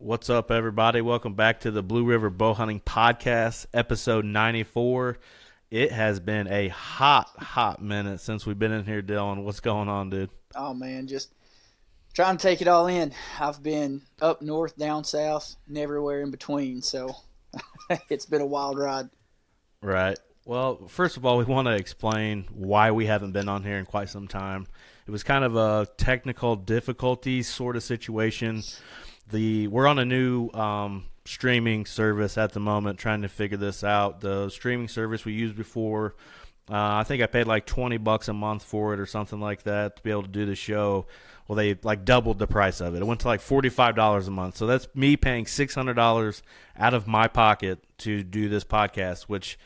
What's up, everybody? Welcome back to the Blue River Bow Hunting Podcast, episode 94. It has been a hot minute since we've been in here, Dylan. What's going on, dude? Oh man, just trying to take it all in. I've been up north, down south, and everywhere in between, so it's been a wild ride. Right. Well, first of all, we want to explain why we haven't been on here in quite some time. It was kind of a technical difficulty sort of situation. We're on a new streaming service at the moment, trying to figure this out. The streaming service we used before, I think I paid like $20 a month for it or something like that to be able to do the show. Well, they like doubled the price of it. It went to like $45 a month. So that's me paying $600 out of my pocket to do this podcast, which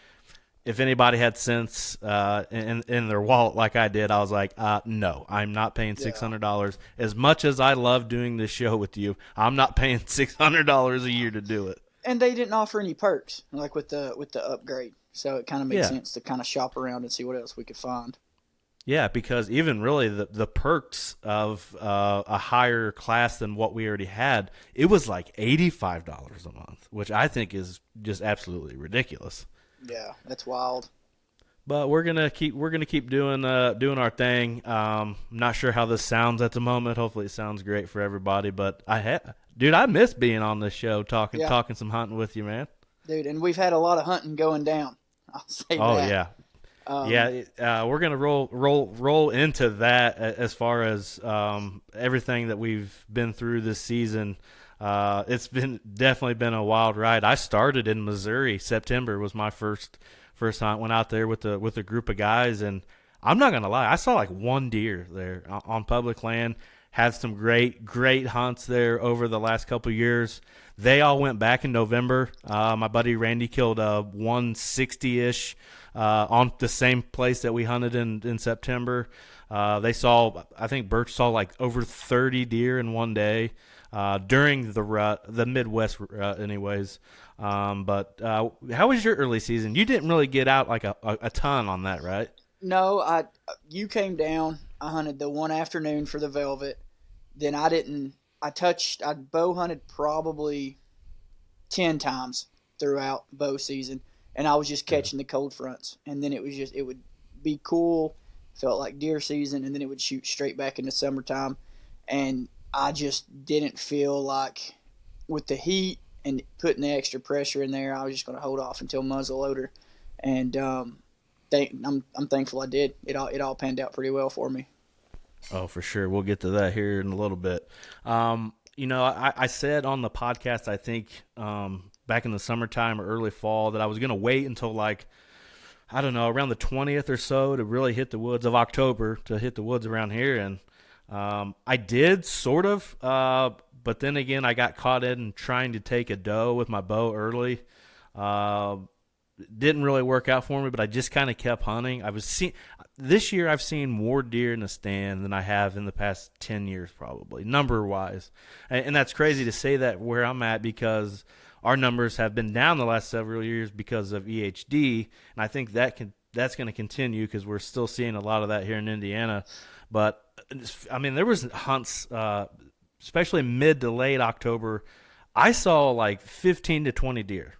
if anybody had sense in their wallet like I did, I was like, no, I'm not paying $600. As much as I love doing this show with you, I'm not paying $600 a year to do it. And they didn't offer any perks, like with the upgrade. So it kind of made sense to kind of shop around and see what else we could find. Yeah, because even really the perks of a higher class than what we already had, it was like $85 a month, which I think is just absolutely ridiculous. Yeah, that's wild. But we're gonna keep doing our thing. Not sure how this sounds at the moment. Hopefully, it sounds great for everybody. But I miss being on this show talking some hunting with you, man. Dude, and we've had a lot of hunting going down. I'll say that. Oh yeah. We're gonna roll into that as far as everything that we've been through this season. It's definitely been a wild ride. I started in Missouri. September was my first hunt. Went out there with a group of guys, and I'm not gonna lie, I saw like one deer there on public land. Had some great hunts there over the last couple of years. They all went back in November. My buddy Randy killed a 160-ish on the same place that we hunted in September. I think Birch saw like over 30 deer in one day. During the rut, the Midwest rut anyways. But how was your early season? You didn't really get out like a ton on that, right? No, you came down. I hunted the one afternoon for the Velvet. Then I bow hunted probably 10 times throughout bow season, and I was just catching the cold fronts. And then it would be cool, felt like deer season, and then it would shoot straight back into summertime. And I just didn't feel like with the heat and putting the extra pressure in there, I was just going to hold off until muzzleloader. And I'm thankful I did. It all panned out pretty well for me. Oh, for sure. We'll get to that here in a little bit. I said on the podcast, I think back in the summertime or early fall, that I was going to wait until like, I don't know, around the 20th or so to really hit the woods of October, to hit the woods around here. And I did sort of, but then again, I got caught in trying to take a doe with my bow early. Didn't really work out for me, but I just kind of kept hunting. This year I've seen more deer in the stand than I have in the past 10 years, probably, number-wise. And that's crazy to say that where I'm at, because our numbers have been down the last several years because of EHD, and I think that's going to continue because we're still seeing a lot of that here in Indiana. But I mean, there was hunts, especially mid to late October. I saw like 15 to 20 deer.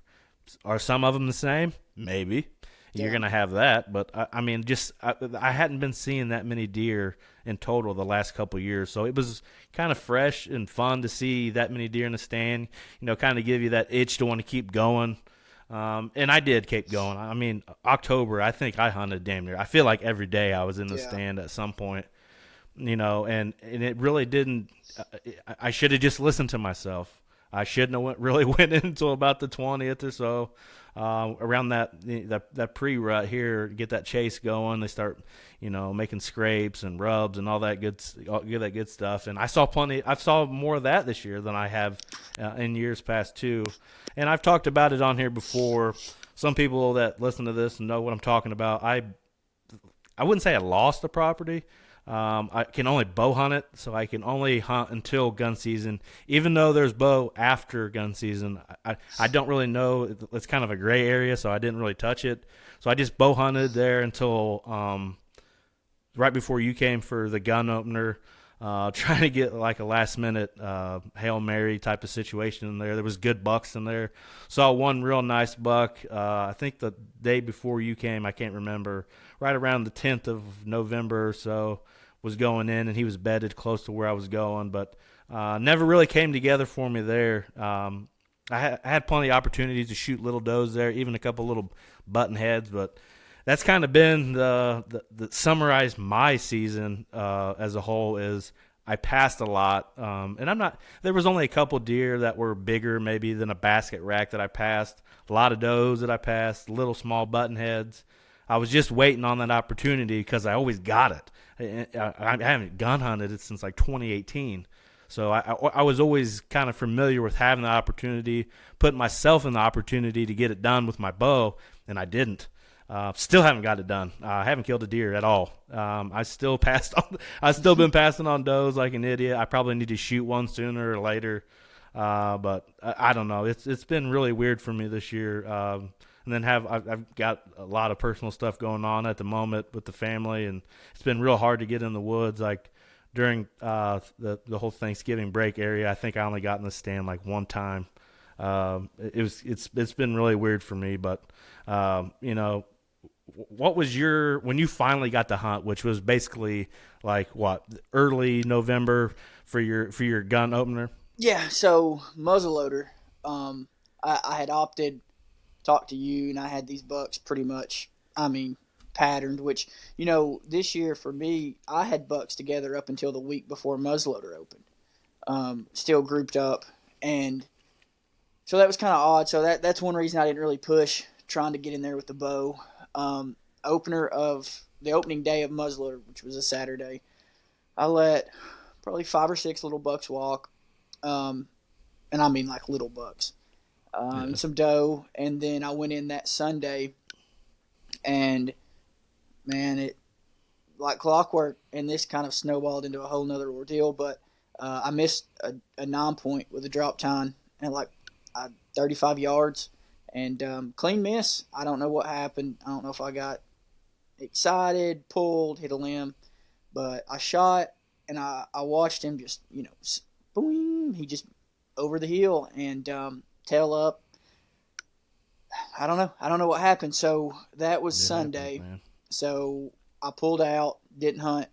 Are some of them the same? Maybe. Yeah. You're going to have that. But, I mean, I hadn't been seeing that many deer in total the last couple of years. So it was kind of fresh and fun to see that many deer in the stand, kind of give you that itch to want to keep going. And I did keep going. I mean, October, I think I hunted damn near. I feel like every day I was in the stand at some point, and it really didn't. I should have just listened to myself. I shouldn't have really went in until about the 20th or so, around that pre-rut here, get that chase going. They start, making scrapes and rubs and all that good stuff. And I saw more of that this year than I have in years past too. And I've talked about it on here before. Some people that listen to this know what I'm talking about. I wouldn't say I lost the property. I can only bow hunt it, so I can only hunt until gun season. Even though there's bow after gun season, I don't really know. It's kind of a gray area, so I didn't really touch it. So I just bow hunted there until right before you came for the gun opener. trying to get like a last minute Hail Mary type of situation in there. There was good bucks in there. Saw one real nice buck. I think the day before you came, I can't remember, right around the 10th of November or so, was going in, and he was bedded close to where I was going, but never really came together for me there. I had plenty of opportunities to shoot little does there, even a couple little button heads, but that's kind of been the summarize my season as a whole is I passed a lot, and I'm not. There was only a couple deer that were bigger maybe than a basket rack that I passed. A lot of does that I passed, little small button heads. I was just waiting on that opportunity because I always got it. I haven't gun hunted it since like 2018. So I was always kind of familiar with having the opportunity, putting myself in the opportunity to get it done with my bow, and I didn't. Still haven't got it done. I haven't killed a deer at all. I still passed on. I've still been passing on does like an idiot. I probably need to shoot one sooner or later, but I don't know. It's been really weird for me this year. And then I've got a lot of personal stuff going on at the moment with the family, and it's been real hard to get in the woods. Like during the whole Thanksgiving break area, I think I only got in the stand like one time. It's been really weird for me, but what was when you finally got to hunt, which was basically like what, early November for your gun opener? Yeah, so muzzleloader. I had opted, talked to you, and I had these bucks pretty much, patterned, which, this year for me, I had bucks together up until the week before muzzleloader opened. Still grouped up, and so that was kind of odd. So that's one reason I didn't really push trying to get in there with the bow. Opener of the opening day of muzzleloader, which was a Saturday, I let probably 5 or 6 little bucks walk, and I mean like little bucks, and some doe, and then I went in that Sunday, and man, it like clockwork, and this kind of snowballed into a whole nother ordeal. But I missed a 9-point with a drop tine at like 35 yards, and clean miss. I don't know what happened. I don't know if I got excited, pulled, hit a limb, but I shot, and I watched him just, boing, he just over the hill, and tail up. I don't know what happened. So that was Sunday. Happens, so I pulled out, didn't hunt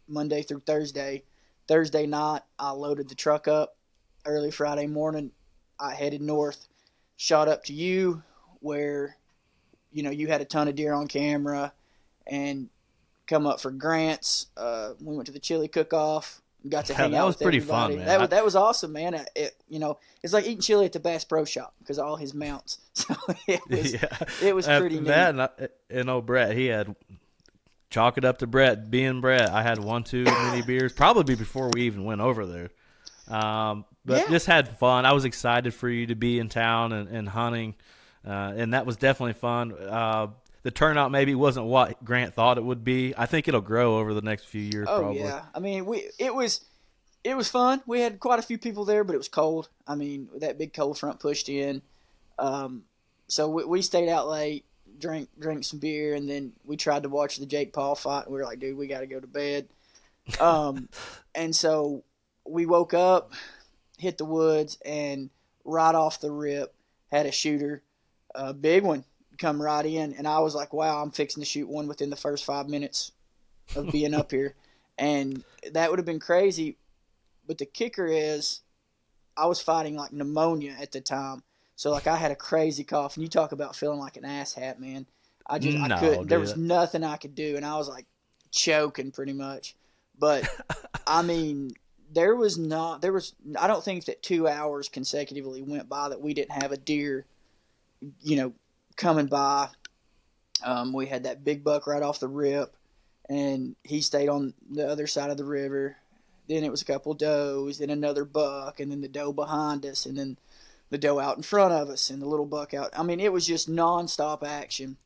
Monday through Thursday. Thursday night, I loaded the truck up. Early Friday morning, I headed north, shot up to you, where, you had a ton of deer on camera, and come up for Grant's. We went to the chili cook-off, got to hang out with everybody. That was pretty fun, man. That was awesome, man. It's like eating chili at the Bass Pro Shop because of all his mounts. So it was pretty neat. That and Brett, he had chalk it up to Brett. Being Brett, I had one too many beers, probably before we even went over there. But just had fun. I was excited for you to be in town and hunting, and that was definitely fun. The turnout maybe wasn't what Grant thought it would be. I think it'll grow over the next few years. Probably. Yeah. It was fun. We had quite a few people there, but it was cold. That big cold front pushed in. So we stayed out late, drank some beer, and then we tried to watch the Jake Paul fight. And we were like, dude, we got to go to bed. And so we woke up, hit the woods, and right off the rip had a shooter, a big one, come right in, and I was like, wow, I'm fixing to shoot one within the first 5 minutes of being up here. And that would have been crazy, but the kicker is I was fighting like pneumonia at the time, so like I had a crazy cough, and you talk about feeling like an asshat, man. I couldn't, there was nothing I could do, and I was like choking pretty much. But I don't think that 2 hours consecutively went by that we didn't have a deer, coming by. We had that big buck right off the rip, and he stayed on the other side of the river. Then it was a couple does, then another buck, and then the doe behind us, and then the doe out in front of us, and the little buck out. It was just nonstop action.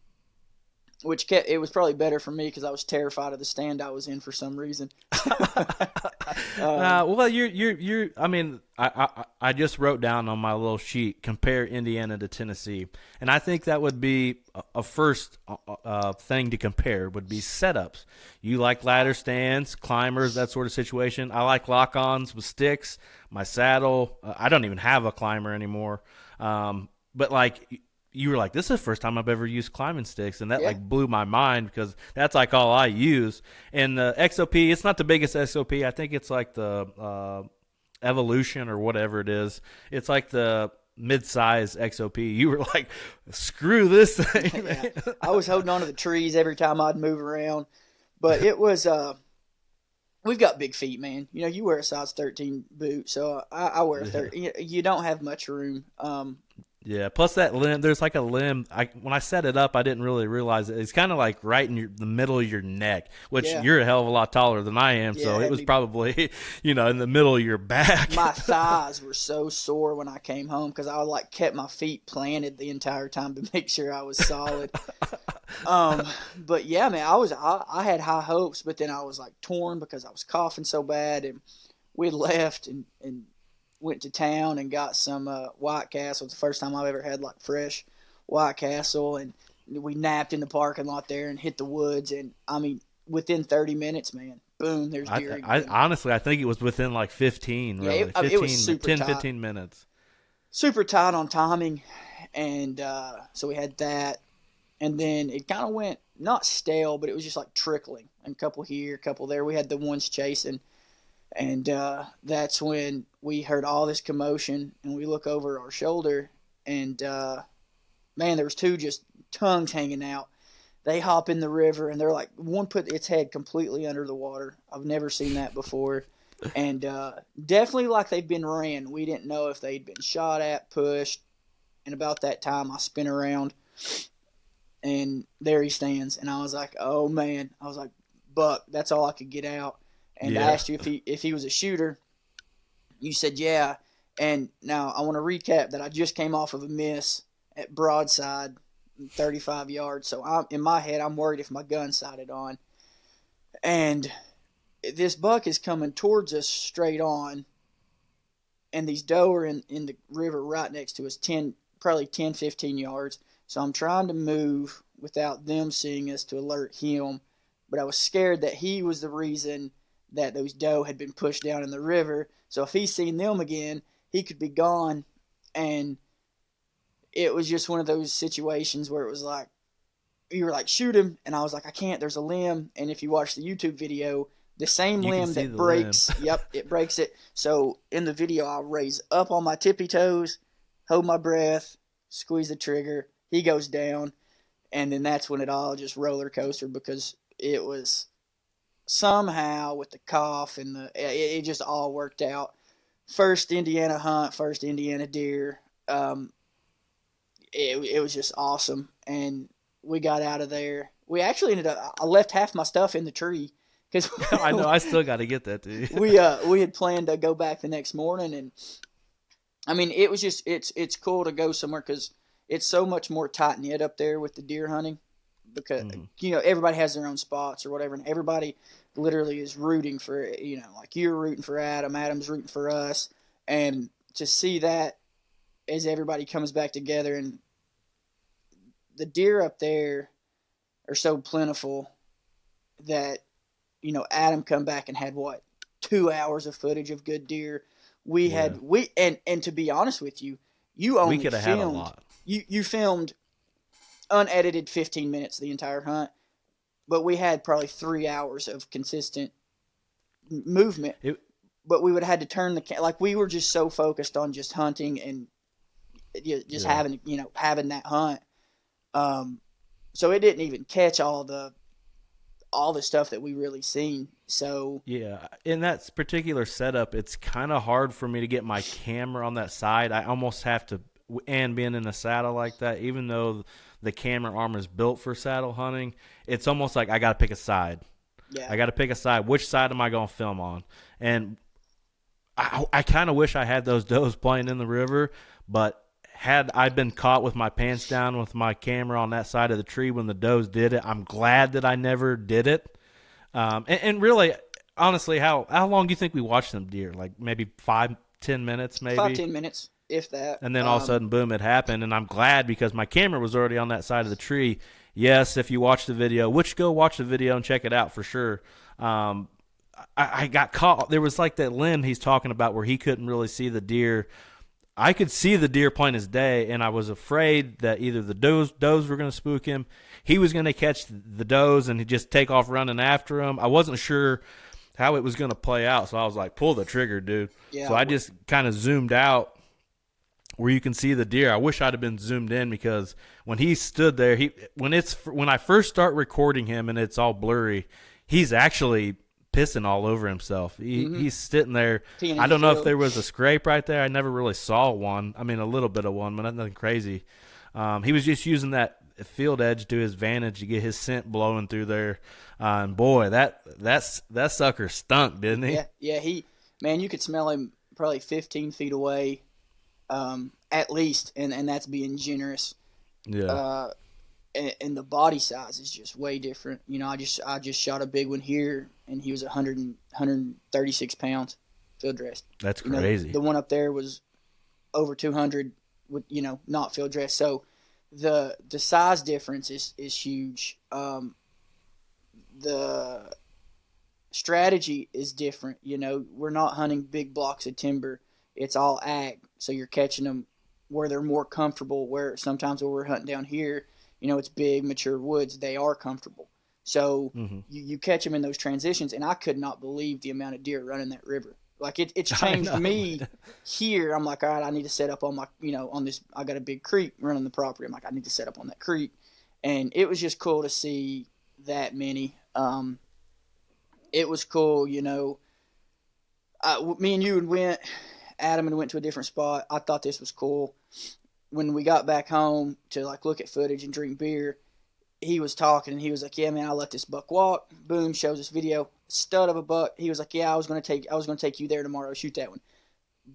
which it was probably better for me because I was terrified of the stand I was in for some reason. Well, you're. I mean, I just wrote down on my little sheet compare Indiana to Tennessee, and I think that would be a first thing to compare would be setups. You like ladder stands, climbers, that sort of situation. I like lock-ons with sticks. My saddle. I don't even have a climber anymore. But like you were like, this is the first time I've ever used climbing sticks, and that Yeah, like blew my mind because that's like all I use. And the XOP, it's not the biggest XOP. I think it's like the Evolution or whatever it is. It's like the mid-size XOP. You were like, screw this thing. yeah. I was holding on to the trees every time I'd move around, but it was. We've got big feet, man. You know, you wear a size 13 boot, so I wear a 30. You don't have much room. Yeah. Plus that limb, there's like a limb. When I set it up, I didn't really realize it. It's kind of like right in the middle of your neck, which Yeah, you're a hell of a lot taller than I am. yeah. So it was probably, in the middle of your back. My thighs were so sore when I came home because I like kept my feet planted the entire time to make sure I was solid. But yeah, man, I had high hopes, but then I was like torn because I was coughing so bad, and we left and went to town and got some White Castle. It's the first time I've ever had like fresh White Castle, and we napped in the parking lot there and hit the woods. And I mean, within 30 minutes, man, boom, there's deer I again. honestly, I think it was within like 15, Yeah, really. it was 15, super 10, tight, 15 minutes. super tight on timing, and so we had that, and then it kind of went not stale, but it was just like trickling, and a couple here, a couple there. We had the ones chasing. And that's when we heard all this commotion, and we look over our shoulder, and man, there was two just tongues hanging out. They hop in the river, and they're like, one put its head completely under the water. I've never seen that before, and definitely like they've been ran. We didn't know if they'd been shot at, pushed, and about that time, I spin around, and there he stands, and I was like, oh man, I was like, Buck, that's all I could get out. And I Yeah. asked you if he was a shooter. You said yeah. And now I want to recap that I just came off of a miss at broadside, 35 yards. So in my head, I'm worried if my gun sighted on. And this buck is coming towards us straight on, and these doe are in the river right next to us, probably 10, 15 yards. So I'm trying to move without them seeing us to alert him. But I was scared that he was the reason that those doe had been pushed down in the river. So if he's seen them again, he could be gone. And it was just one of those situations where it was like, you were like, shoot him. And I was like, I can't. There's a limb. And if you watch the YouTube video, the same You can limb see that the limb. breaks, yep, it breaks it. So in the video, I raise up on my tippy toes, hold my breath, squeeze the trigger. He goes down. And then that's when it all just roller coaster because it was somehow with the cough and it just all worked out. First Indiana hunt, first Indiana deer. It was just awesome, and we got out of there. We actually ended up. I left half my stuff in the tree because I know. I still got to get that to you. we had planned to go back the next morning, and I mean it was just it's cool to go somewhere because it's so much more tight knit up there with the deer hunting because Mhm. everybody has their own spots or whatever, and everybody literally is rooting for like you're rooting for Adam's rooting for us, and to see that as everybody comes back together and the deer up there are so plentiful that Adam come back and had what 2 hours of footage of good deer. We Yeah. had and to be honest with you, you We only could have had a filmed lot. you filmed unedited 15 minutes the entire hunt, but we had probably 3 hours of consistent movement. It, But we would have had to turn like we were just so focused on just hunting and just yeah. having that hunt. So it didn't even catch all the stuff that we really seen. So Yeah, in that particular setup, it's kind of hard for me to get my camera on that side. I almost have to, and being in a saddle like that, even though the camera arm is built for saddle hunting, it's almost like I got to pick a side. yeah, I got to pick a side. Which side am I going to film on? And I kind of wish I had those does playing in the river, but had I been caught with my pants down with my camera on that side of the tree when the does did it, I'm glad that I never did it. And really, honestly, how long do you think we watched them deer? Like maybe 5-10 minutes, Five, maybe. 10 minutes, if that. And then all of a sudden, boom, it happened. And I'm glad because my camera was already on that side of the tree. Yes, if you watch the video, which go watch the video and check it out for sure. I got caught. There was like that limb he's talking about where he couldn't really see the deer. I could see the deer plain as day, and I was afraid that either the does were going to spook him, he was going to catch the does and he'd just take off running after him. I wasn't sure how it was going to play out, so I was like, pull the trigger, dude. Yeah, so I just kind of zoomed out where you can see the deer. I wish I'd have been zoomed in because when he stood there, when I first start recording him and it's all blurry, he's actually pissing all over himself. He's sitting there. I don't know if there was a scrape right there. I never really saw one. I mean, a little bit of one, but nothing crazy. He was just using that field edge to his advantage to get his scent blowing through there. And boy, that sucker stunk, didn't he? Yeah. Man, you could smell him probably 15 feet away, at least, and that's being generous. Yeah. And the body size is just way different. You know, I just shot a big one here, and he was 136 pounds, field dressed. That's crazy. The one up there was over 200 with, not field dressed. So the size difference is huge. The strategy is different. We're not hunting big blocks of timber. It's all ag. So you're catching them where they're more comfortable, where sometimes when we're hunting down here, it's big, mature woods. They are comfortable. So you catch them in those transitions, and I could not believe the amount of deer running that river. Like, it's changed me here. I'm like, all right, I need to set up on my, on this. I got a big creek running the property. I'm like, I need to set up on that creek. And it was just cool to see that many. It was cool, me and you went, Adam and went to a different spot. I thought this was cool. When we got back home to look at footage and drink beer, he was talking and he was like, "Yeah, man, I let this buck walk." Boom, shows us video, stud of a buck. He was like, "Yeah, I was gonna take you there tomorrow, shoot that one."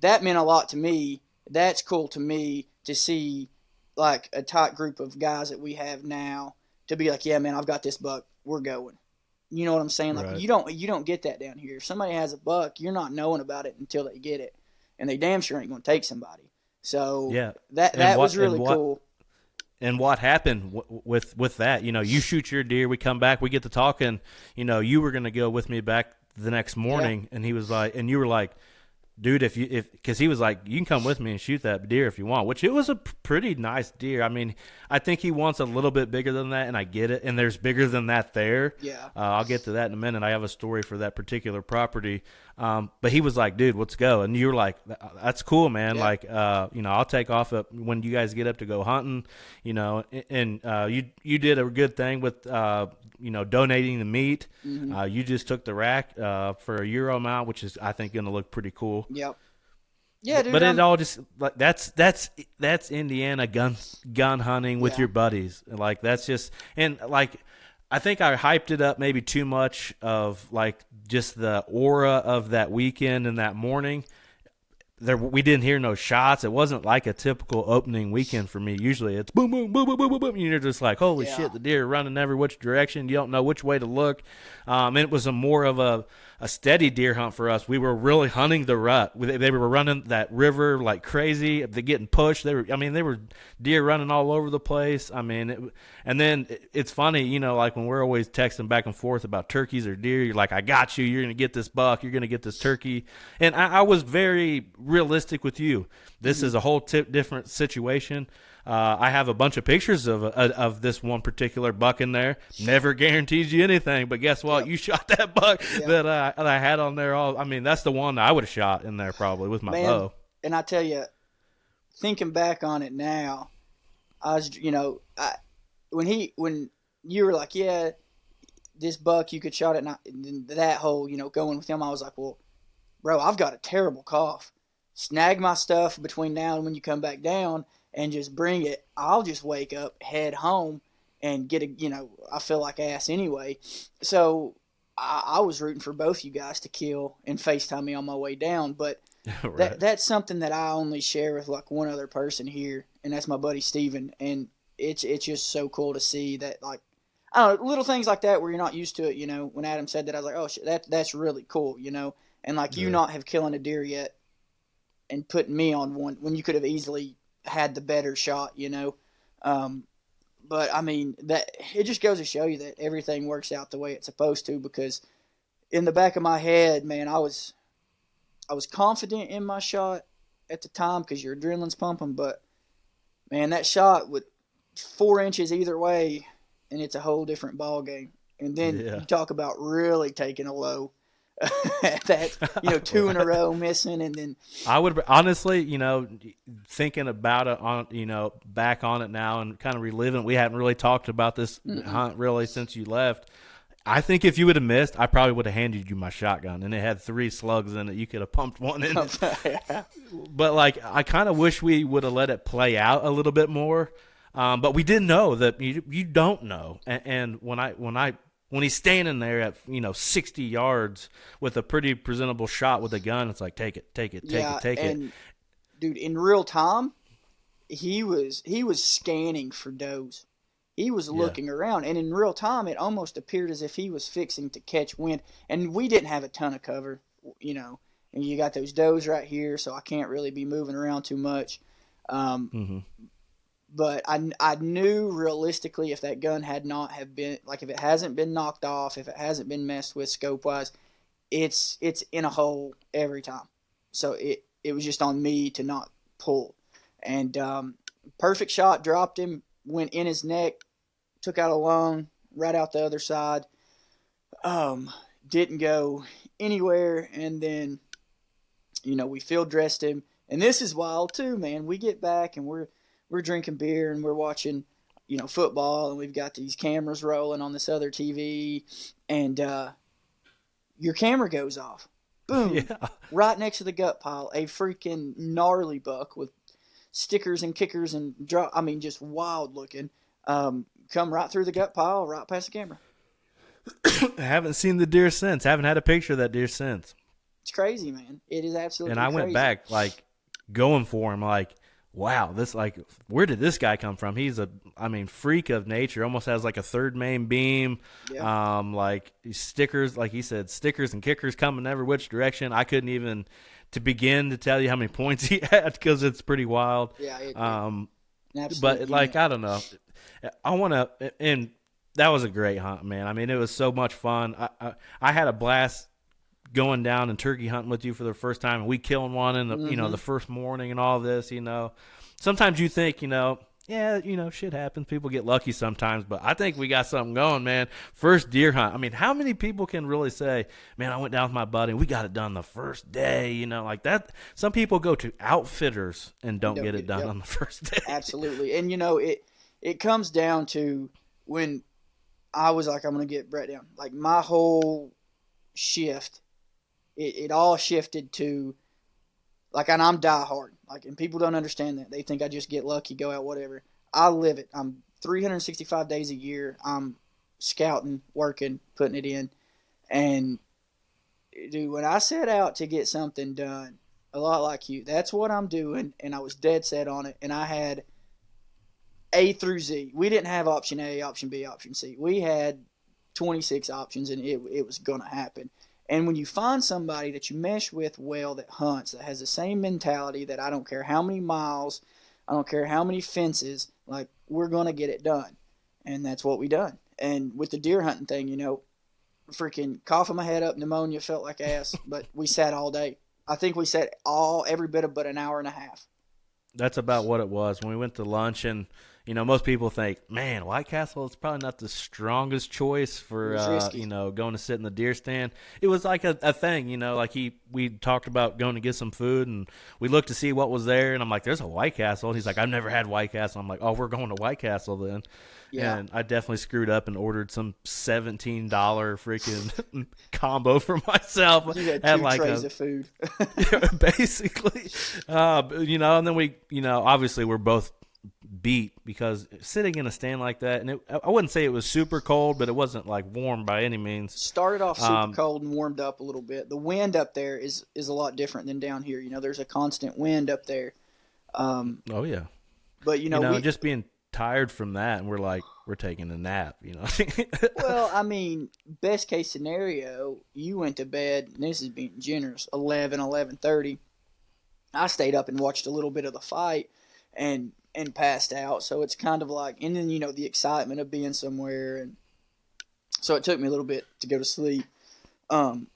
That meant a lot to me. That's cool to me to see a tight group of guys that we have now to be like, "Yeah, man, I've got this buck. We're going." You know what I'm saying? Right. You don't get that down here. If somebody has a buck, you're not knowing about it until they get it, and they damn sure ain't gonna take somebody. So yeah, that was really cool. And what happened with that? You shoot your deer, we come back, we get to talking. You were going to go with me back the next morning, and he was like, and you were like, "Dude, because he was like, you can come with me and shoot that deer if you want," which it was a pretty nice deer. I mean, I think he wants a little bit bigger than that, and I get it. And there's bigger than that there. Yeah. I'll get to that in a minute. I have a story for that particular property. But he was like, "Dude, let's go." And you were like, "That's cool, man." Yeah. I'll take off when you guys get up to go hunting, and you did a good thing with, donating the meat. Mm-hmm. You just took the rack for a euro amount, which is, I think, going to look pretty cool. Yep. Yeah, dude. But it all just that's Indiana gun hunting with your buddies. That's just, and I think I hyped it up maybe too much of just the aura of that weekend and that morning. We didn't hear no shots. It wasn't like a typical opening weekend for me. Usually it's boom, boom, boom, boom, boom, boom, boom. And you're just like, holy shit, the deer are running every which direction. You don't know which way to look. And it was more of a steady deer hunt for us. We were really hunting the rut. They were running that river like crazy. They're getting pushed. They were deer running all over the place. And then it's funny, when we're always texting back and forth about turkeys or deer, you're like, "I got you. You're going to get this buck. You're going to get this turkey." And I was very realistic with you. This is a whole different situation. I have a bunch of pictures of this one particular buck in there. Never guarantees you anything, but guess what? Yep. You shot that buck that I had on there. That's the one that I would have shot in there probably with my bow. And I tell you, thinking back on it now, I was, when you were like, "Yeah, this buck you could shot it," and that whole, going with him, I was like, "Well, bro, I've got a terrible cough. Snag my stuff between now and when you come back down and just bring it. I'll just wake up, head home, and get I feel like ass anyway." So I was rooting for both you guys to kill and FaceTime me on my way down. But right. that's something that I only share with one other person here. and that's my buddy Steven. And it's just so cool to see that, like, I don't know, little things like that where you're not used to it. When Adam said that, I was like, oh shit, that's really cool. And like you Yeah. not have killing a deer yet and putting me on one when you could have easily had the better shot. Um, but I mean that it just goes to show you that everything works out the way it's supposed to. Because in the back of my head, man, I was confident in my shot at the time because your adrenaline's pumping. But man, that shot with 4 inches either way, and it's a whole different ball game. And then Yeah. you talk about really taking a low. That two in a row missing, and then I would honestly, thinking about it on, back on it now and kind of reliving. We hadn't really talked about this hunt really since you left. I think if you would have missed, I probably would have handed you my shotgun, and it had 3 slugs in it. You could have pumped one in it. yeah. But like, I kind of wish we would have let it play out a little bit more. But we didn't know that you don't know. And when he's standing there at 60 yards with a pretty presentable shot with a gun, it's like take it. And dude, in real time, he was scanning for does. He was looking around, and in real time, it almost appeared as if he was fixing to catch wind. And we didn't have a ton of cover, and you got those does right here, so I can't really be moving around too much. But I knew realistically, if that gun had not have been, like, if it hasn't been knocked off, if it hasn't been messed with scope wise, it's in a hole every time. So it was just on me to not pull. And perfect shot, dropped him, went in his neck, took out a lung, right out the other side. Didn't go anywhere. And then, we field dressed him. And this is wild too, man. We get back and we're drinking beer and we're watching, football, and we've got these cameras rolling on this other TV, and your camera goes off. Boom. Yeah. Right next to the gut pile, a freaking gnarly buck with stickers and kickers and just wild looking. Come right through the gut pile, right past the camera. I haven't seen the deer since. Haven't had a picture of that deer since. It's crazy, man. It is absolutely crazy. And I went back, like, going for him, like, wow, where did this guy come from? He's freak of nature. Almost has like a third main beam. Yeah. Like stickers, like he said, stickers and kickers coming every which direction. I couldn't even to begin to tell you how many points he had because it's pretty wild. Yeah. But like, I don't know. I want to, and that was a great hunt, man. I mean, it was so much fun. I had a blast going down and turkey hunting with you for the first time, and we killing one in the the first morning and all this. Sometimes you think shit happens, people get lucky sometimes, but I think we got something going, man. First deer hunt. I mean, how many people can really say, man, I went down with my buddy and we got it done the first day, like that? Some people go to outfitters and don't get it done on the first day. Absolutely. And it comes down to when I was like, I'm gonna get Brett down, like my whole shift, it all shifted to, like, and I'm diehard. Like, and people don't understand that. They think I just get lucky, go out, whatever. I live it. I'm 365 days a year. I'm scouting, working, putting it in. And, dude, when I set out to get something done, a lot like you, that's what I'm doing. And I was dead set on it. And I had A through Z. We didn't have option A, option B, option C. We had 26 options, and it was going to happen. And when you find somebody that you mesh with well, that hunts, that has the same mentality, that I don't care how many miles, I don't care how many fences, like, we're going to get it done. And that's what we done. And with the deer hunting thing, freaking coughing my head up, pneumonia, felt like ass, but we sat all day. I think we sat every bit of but an hour and a half. That's about what it was. When we went to lunch, and most people think, man, White Castle is probably not the strongest choice for going to sit in the deer stand. It was like a thing, like we talked about going to get some food, and we looked to see what was there, and I'm like, there's a White Castle, and he's like, I've never had White Castle. I'm like, oh, we're going to White Castle then. Yeah. And I definitely screwed up and ordered some $17 freaking combo for myself. You had two trays of food. Basically. And then we, obviously we're both beat because sitting in a stand like that, and I wouldn't say it was super cold, but it wasn't like warm by any means. Started off super cold and warmed up a little bit. The wind up there is a lot different than down here. There's a constant wind up there. Oh, yeah. But just being tired from that, and we're taking a nap. well, I mean, best case scenario, you went to bed, and this is being generous, 11:30. I stayed up and watched a little bit of the fight and passed out. So it's kind of like, and then the excitement of being somewhere, and so it took me a little bit to go to sleep. Um,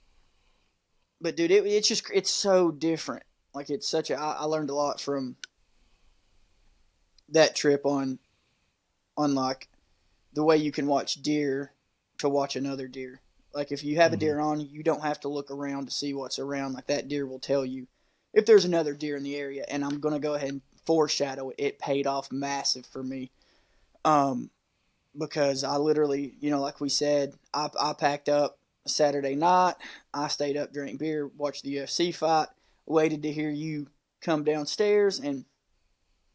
but dude, it's so different. Like it's such a I learned a lot from that trip on like the way you can watch deer to watch another deer. Like if you have a Hmm. deer on, you don't have to look around to see what's around. Like that deer will tell you if there's another deer in the area. And I'm gonna go ahead and foreshadow it. It paid off massive for me. Um, because I literally, like we said, I packed up Saturday night. I stayed up, drank beer, watched the UFC fight, waited to hear you come downstairs, and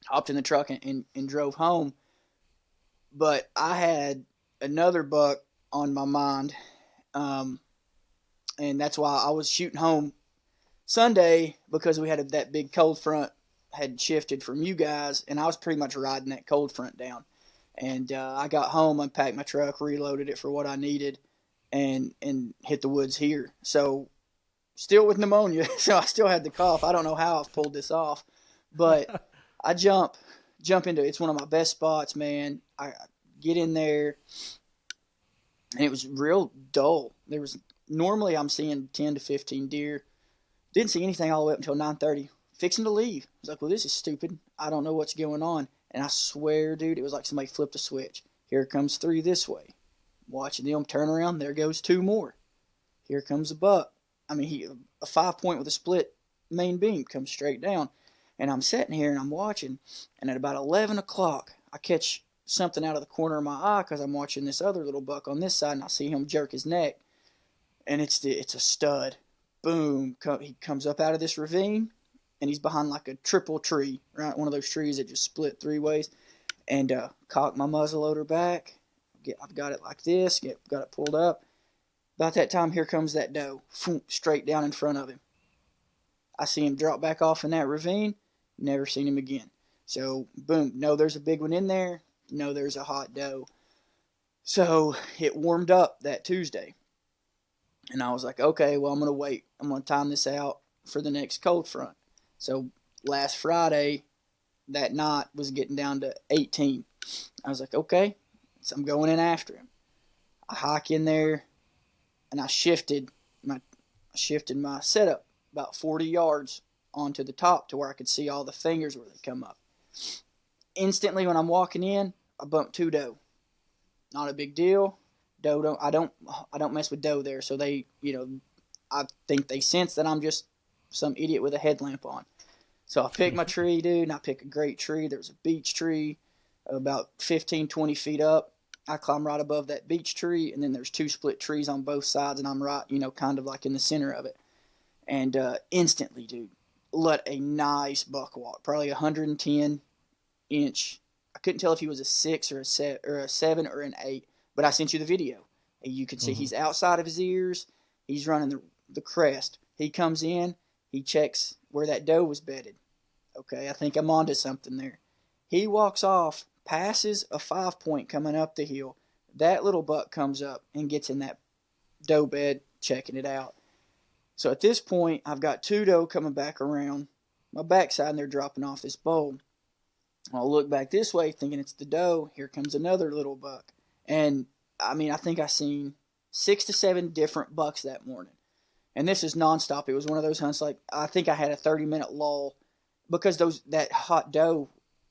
hopped in the truck and drove home. But I had another buck on my mind, um, and that's why I was shooting home Sunday because we had that big cold front had shifted from you guys, and I was pretty much riding that cold front down. And I got home, unpacked my truck, reloaded it for what I needed, and hit the woods here. So still with pneumonia, so I still had the cough. I don't know how I've pulled this off, but I jump into it's one of my best spots, man. I get in there, and it was real dull. There was normally I'm seeing 10 to 15 deer. Didn't see anything all the way up until 9:30. Fixing to leave. I was like, well, this is stupid. I don't know what's going on. And I swear, dude, it was like somebody flipped a switch. Here comes three this way. Watching them turn around, there goes two more. Here comes a buck. I mean, a 5 point with a split main beam comes straight down. And I'm sitting here and I'm watching. And at about 11 o'clock, I catch something out of the corner of my eye because I'm watching this other little buck on this side, and I see him jerk his neck. And it's a stud. Boom. He comes up out of this ravine, and he's behind like a triple tree, right? One of those trees that just split three ways. And cock my muzzle loader back. I've got it like this. Got it pulled up. About that time, here comes that doe, straight down in front of him. I see him drop back off in that ravine. Never seen him again. So, boom. No, there's a big one in there. No, there's a hot doe. So it warmed up that Tuesday. And I was like, okay, well, I'm going to wait. I'm going to time this out for the next cold front. So last Friday, that night was getting down to 18. I was like, okay, so I'm going in after him. I hike in there, and I shifted my setup about 40 yards onto the top to where I could see all the fingers where they come up. Instantly, when I'm walking in, I bump two doe. Not a big deal. Doe don't I don't mess with doe there, so they I think they sense that I'm just some idiot with a headlamp on. So I pick my tree, dude, and I pick a great tree. There's a beech tree about 15, 20 feet up. I climb right above that beech tree, and then there's two split trees on both sides, and I'm right, kind of like in the center of it. And instantly, dude, let a nice buck walk, probably 110 inch. I couldn't tell if he was a 6 or a 7 or an 8, but I sent you the video. And you can see Hmm. he's outside of his ears. He's running the crest. He comes in. He checks where that doe was bedded. Okay, I think I'm onto something there. He walks off, passes a 5 point coming up the hill. That little buck comes up and gets in that doe bed, checking it out. So at this point, I've got two doe coming back around my backside, and they're dropping off this bowl. I'll look back this way, thinking it's the doe. Here comes another little buck. And I mean, I think I seen 6 to 7 different bucks that morning. And this is nonstop. It was one of those hunts like I think I had a 30-minute lull because that hot doe,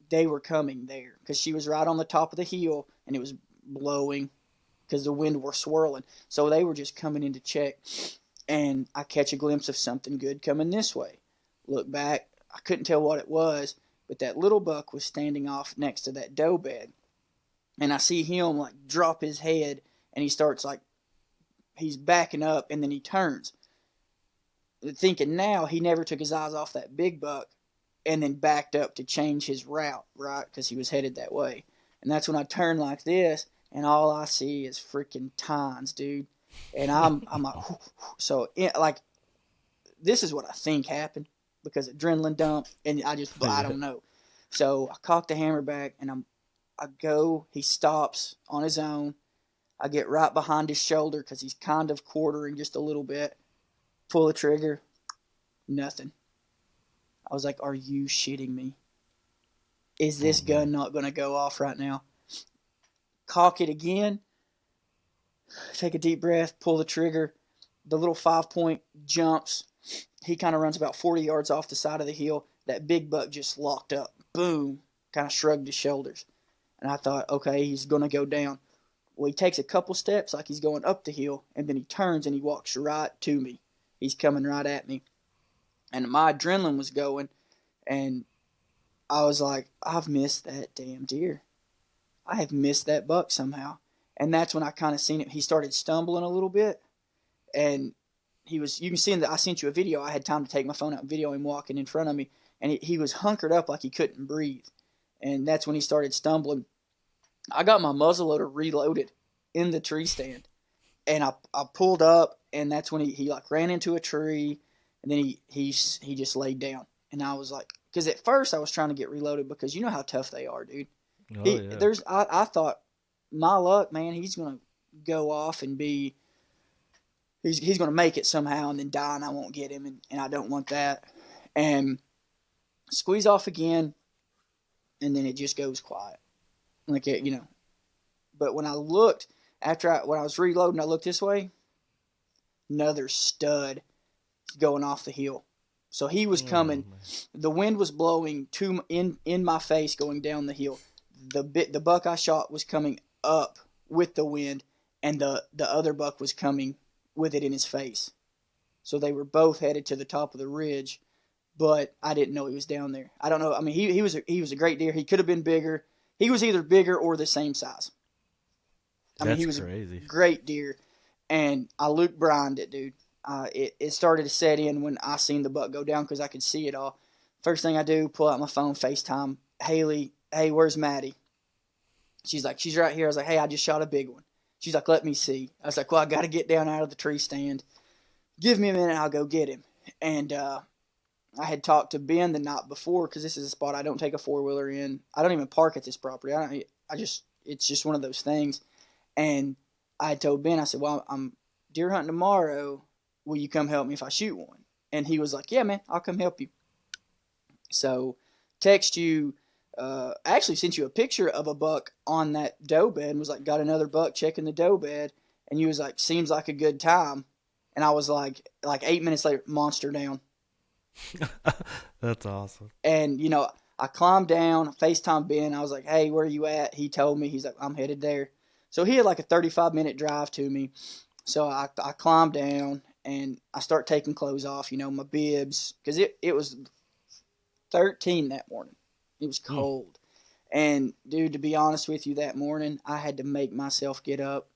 they were coming there because she was right on the top of the hill and it was blowing because the wind were swirling. So they were just coming in to check. And I catch a glimpse of something good coming this way. Look back, I couldn't tell what it was, but that little buck was standing off next to that doe bed. And I see him like drop his head and he starts like he's backing up and then he turns. Thinking now he never took his eyes off that big buck and then backed up to change his route, right? Because he was headed that way. And that's when I turn like this and all I see is freaking tines, dude. And I'm like, so like this is what I think happened because adrenaline dump and I Yeah. don't know. So I cock the hammer back, and I go. He stops on his own. I get right behind his shoulder because he's kind of quartering just a little bit. Pull the trigger. Nothing. I was like, "Are you shitting me? Is Oh this man. gun not going to go off right now?" Cock it again. Take a deep breath. Pull the trigger. The little 5-point jumps. He kind of runs about 40 yards off the side of the hill. That big buck just locked up. Boom. Kind of shrugged his shoulders. And I thought, okay, he's going to go down. Well, he takes a couple steps like he's going up the hill, and then he turns and he walks right to me. He's coming right at me. And my adrenaline was going, and I was like, I've missed that damn deer. I have missed that buck somehow. And that's when I kind of seen it. He started stumbling a little bit, and you can see in that I sent you a video. I had time to take my phone out and video him walking in front of me, and he was hunkered up like he couldn't breathe. And that's when he started stumbling. I got my muzzleloader reloaded in the tree stand, and I pulled up, and that's when he like ran into a tree, and then he just laid down, and I was like, because at first I was trying to get reloaded because you know how tough they are, dude. Oh yeah. I thought my luck, man, he's gonna go off and be he's gonna make it somehow and then die, and I won't get him, and I don't want that. And squeeze off again, and then it just goes quiet, like it, you know. But when I looked when I was reloading, I looked this way. Another stud going off the hill. So he was Oh coming. man. The wind was blowing in my face going down the hill. The buck I shot was coming up with the wind, and the other buck was coming with it in his face. So they were both headed to the top of the ridge, but I didn't know he was down there. I don't know. I mean, he was a great deer. He could have been bigger. He was either bigger or the same size. I mean, he That's was a crazy. great deer, and I Luke Brined it, dude. It started to set in when I seen the buck go down because I could see it all. First thing I do, pull out my phone, FaceTime Haley. Hey, where's Maddie? She's like, she's right here. I was like, hey, I just shot a big one. She's like, let me see. I was like, well, I got to get down out of the tree stand. Give me a minute, I'll go get him. And I had talked to Ben the night before because this is a spot I don't take a 4-wheeler in. I don't even park at this property. It's just one of those things. And I had told Ben, I said, well, I'm deer hunting tomorrow. Will you come help me if I shoot one? And he was like, yeah, man, I'll come help you. So text you, actually sent you a picture of a buck on that doe bed and was like, got another buck checking the doe bed. And you was like, seems like a good time. And I was like 8 minutes later, monster down. That's awesome. And, you know, I climbed down, FaceTime Ben. I was like, hey, where are you at? He told me, he's like, I'm headed there. So he had like a 35-minute drive to me. So I climbed down and I start taking clothes off, you know, my bibs, because it was 13 that morning. It was Mm. cold. And, dude, to be honest with you, that morning, I had to make myself get up.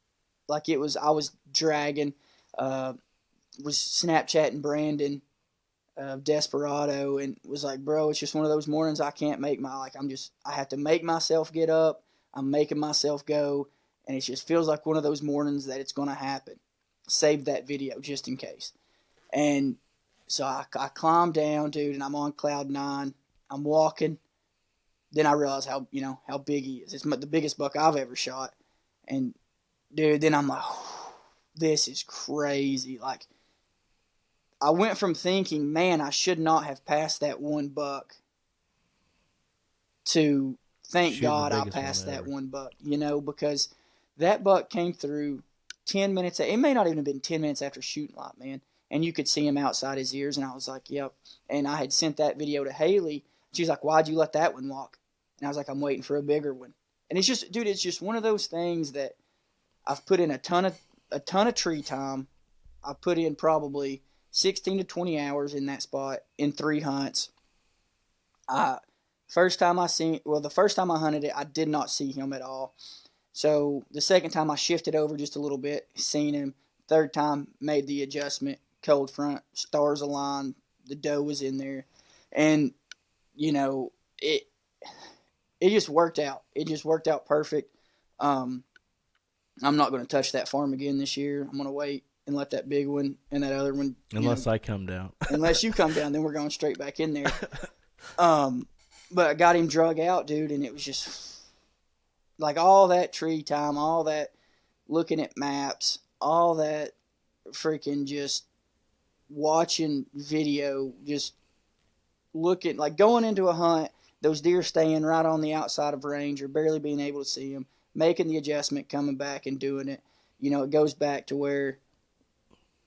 Like I was dragging, was Snapchatting Brandon Desperado and was like, bro, it's just one of those mornings I can't make I have to make myself get up. I'm making myself go. And it just feels like one of those mornings that it's going to happen. Save that video just in case. And so I climbed down, dude, and I'm on cloud 9. I'm walking. Then I realize how big he is. It's the biggest buck I've ever shot. And, dude, then I'm like, oh, this is crazy. Like, I went from thinking, man, I should not have passed that one buck to thank Shooting the God I biggest one passed that ever. one buck, because that buck came through 10 minutes. It may not even have been 10 minutes after shooting light, man. And you could see him outside his ears. And I was like, yep. And I had sent that video to Haley. She's like, why'd you let that one walk? And I was like, I'm waiting for a bigger one. And it's just, dude, it's just one of those things that I've put in a ton of tree time. I put in probably 16 to 20 hours in that spot in 3 hunts. The first time I hunted it, I did not see him at all. So the second time I shifted over just a little bit, seen him. Third time, made the adjustment, cold front, stars aligned, the doe was in there. And, you know, it just worked out. It just worked out perfect. I'm not going to touch that farm again this year. I'm going to wait and let that big one and that other one, Unless I come down. unless you come down, then we're going straight back in there. Um, But I got him drug out, dude, and it was just like all that tree time, all that looking at maps, all that freaking just watching video, just looking like going into a hunt, those deer staying right on the outside of range or barely being able to see them, making the adjustment, coming back and doing it. It goes back to where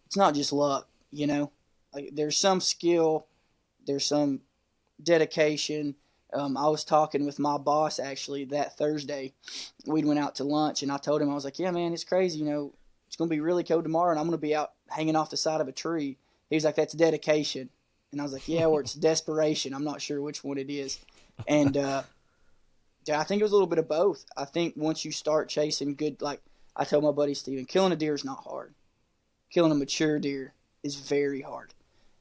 it's not just luck. Like there's some skill, there's some dedication. I was talking with my boss actually that Thursday. We went out to lunch, and I told him, I was like, "Yeah, man, it's crazy. It's going to be really cold tomorrow, and I'm going to be out hanging off the side of a tree." He was like, "That's dedication," and I was like, "Yeah, or it's desperation. I'm not sure which one it is." And I think it was a little bit of both. I think once you start chasing good, like I told my buddy Steven, killing a deer is not hard. Killing a mature deer is very hard,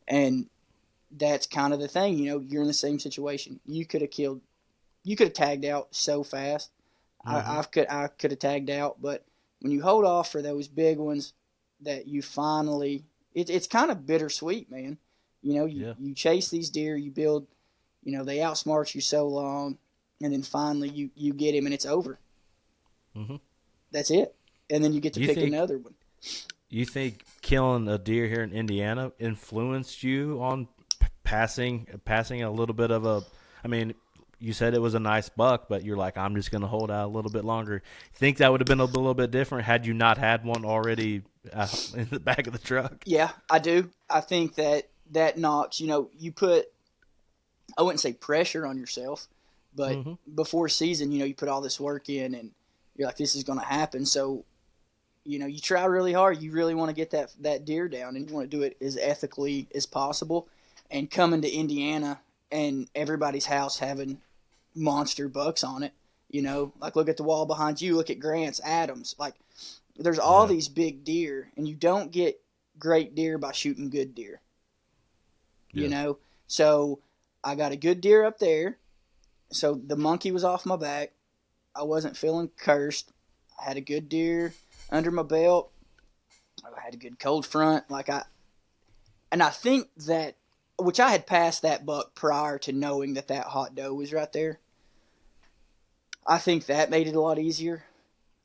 and that's kind of the thing. You're in the same situation. You could have tagged out so fast. Mm-hmm. I could have tagged out, but when you hold off for those big ones, that you finally, it's kind of bittersweet, man. Yeah. You chase these deer, you build, they outsmart you so long, and then finally you get him, and it's over. Mm-hmm. That's it, and then you get to You pick think another one. you think killing a deer here in Indiana influenced you on passing a little bit of a? I mean, you said it was a nice buck, but you're like, I'm just going to hold out a little bit longer. Think that would have been a little bit different had you not had one already in the back of the truck? Yeah, I do. I think that knocks. You put, I wouldn't say pressure on yourself, but Mm-hmm. before season, you put all this work in, and you're like, this is going to happen. So, you try really hard. You really want to get that deer down, and you want to do it as ethically as possible. And coming to Indiana and everybody's house having monster bucks on it, like look at the wall behind you, look at Grant's, Adams, like there's all Yeah. these big deer, and you don't get great deer by shooting good deer, you Yeah. know. So I got a good deer up there. So the monkey was off my back. I wasn't feeling cursed. I had a good deer under my belt. I had a good cold front. And I think that, which I had passed that buck prior to knowing that hot doe was right there. I think that made it a lot easier.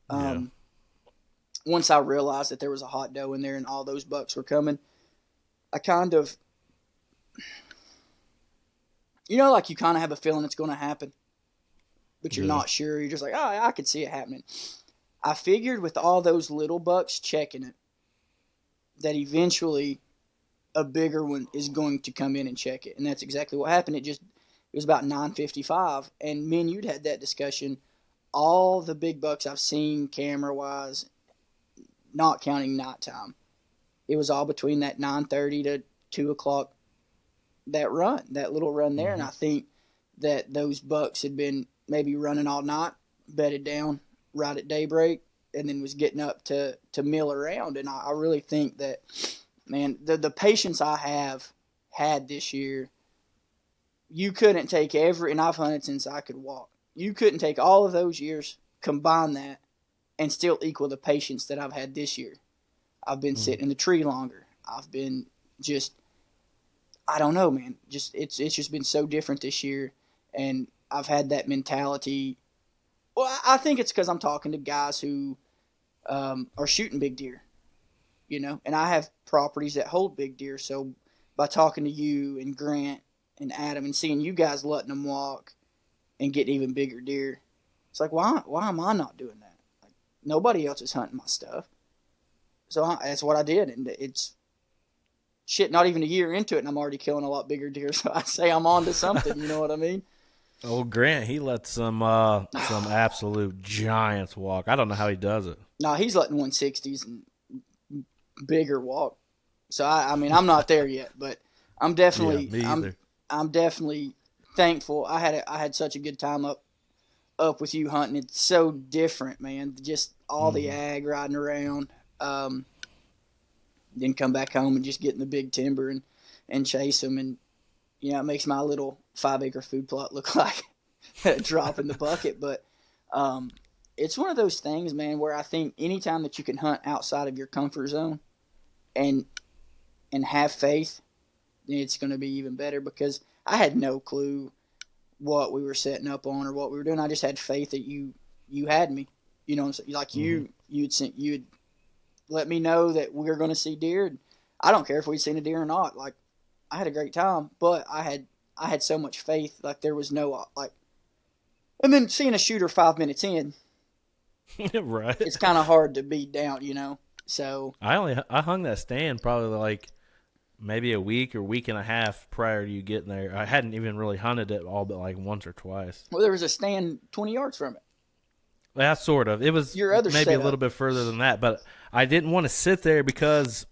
Yeah. Um, Once I realized that there was a hot doe in there and all those bucks were coming, I kind of, like you kind of have a feeling it's going to happen, but you're Yeah. not sure. You're just like, oh, I could see it happening. I figured with all those little bucks checking it, that eventually a bigger one is going to come in and check it, and that's exactly what happened. It was about 9:55, and me and you'd had that discussion. All the big bucks I've seen camera wise, not counting nighttime, it was all between that 9:30 to 2 o'clock. That little run there, and Mm-hmm. I think that those bucks had been maybe running all night, bedded down right at daybreak, and then was getting up to mill around. And I really think that, man, the patience I have had this year, you couldn't take and I've hunted since I could walk. You couldn't take all of those years, combine that, and still equal the patience that I've had this year. I've been Mm-hmm. sitting in the tree longer. I've been just, I don't know, man. Just it's just been so different this year, and I've had that mentality. Well, I think it's because I'm talking to guys who are shooting big deer, and I have properties that hold big deer. So by talking to you and Grant and Adam and seeing you guys letting them walk and getting even bigger deer, it's like why am I not doing that? Like nobody else is hunting my stuff, so that's what I did, and it's shit. Not even a year into it, and I'm already killing a lot bigger deer. So I say I'm on to something. You know what I mean? Oh, Grant, he lets some absolute giants walk. I don't know how he does it. No, he's letting 160s and bigger walk. So I mean, I'm not there yet, but I'm Yeah, definitely, me I'm, either. I'm definitely thankful. I had such a good time up with you hunting. It's so different, man. Just all the Mm-hmm. ag riding around, um, then come back home and just get in the big timber and chase them, and it makes my little 5 acre food plot look like a drop in the bucket. But um, it's one of those things, man, where I think anytime that you can hunt outside of your comfort zone and have faith, then it's going to be even better, because I had no clue what we were setting up on or what we were doing. I just had faith that you had me. You know what I'm saying? Like Hmm. you'd let me know that we were going to see deer. I don't care if we'd seen a deer or not. Like I had a great time, but I had so much faith. Like there was no like, and then seeing a shooter 5 minutes in, Right. it's kind of hard to beat down, you know. So I hung that stand probably like maybe a week or week and a half prior to you getting there. I hadn't even really hunted it all but like once or twice. well, there was a stand 20 yards from it. Yeah, sort of. It was Your other maybe a little setup, bit further than that, but I didn't want to sit there because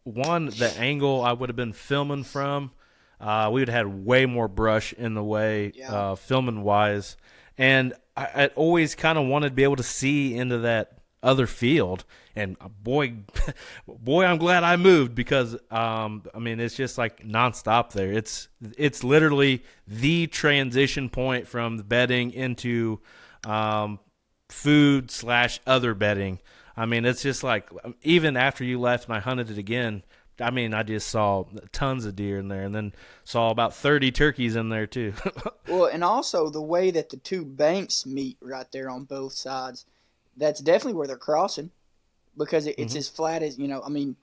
one, the angle I would have been filming from, we would have had way more brush in the way, yeah. filming wise, and I always kind of wanted to be able to see into that other field. And boy, boy, I'm glad I moved because I mean it's just like nonstop there. It's literally the transition point from the bedding into um, food slash other bedding. I mean, it's just like even after you left and I hunted it again. I mean, I just saw tons of deer in there, and then saw about 30 turkeys in there too. Well, and also the way that the two banks meet right there on both sides, that's definitely where they're crossing because it's Hmm. as flat as, you know, I mean,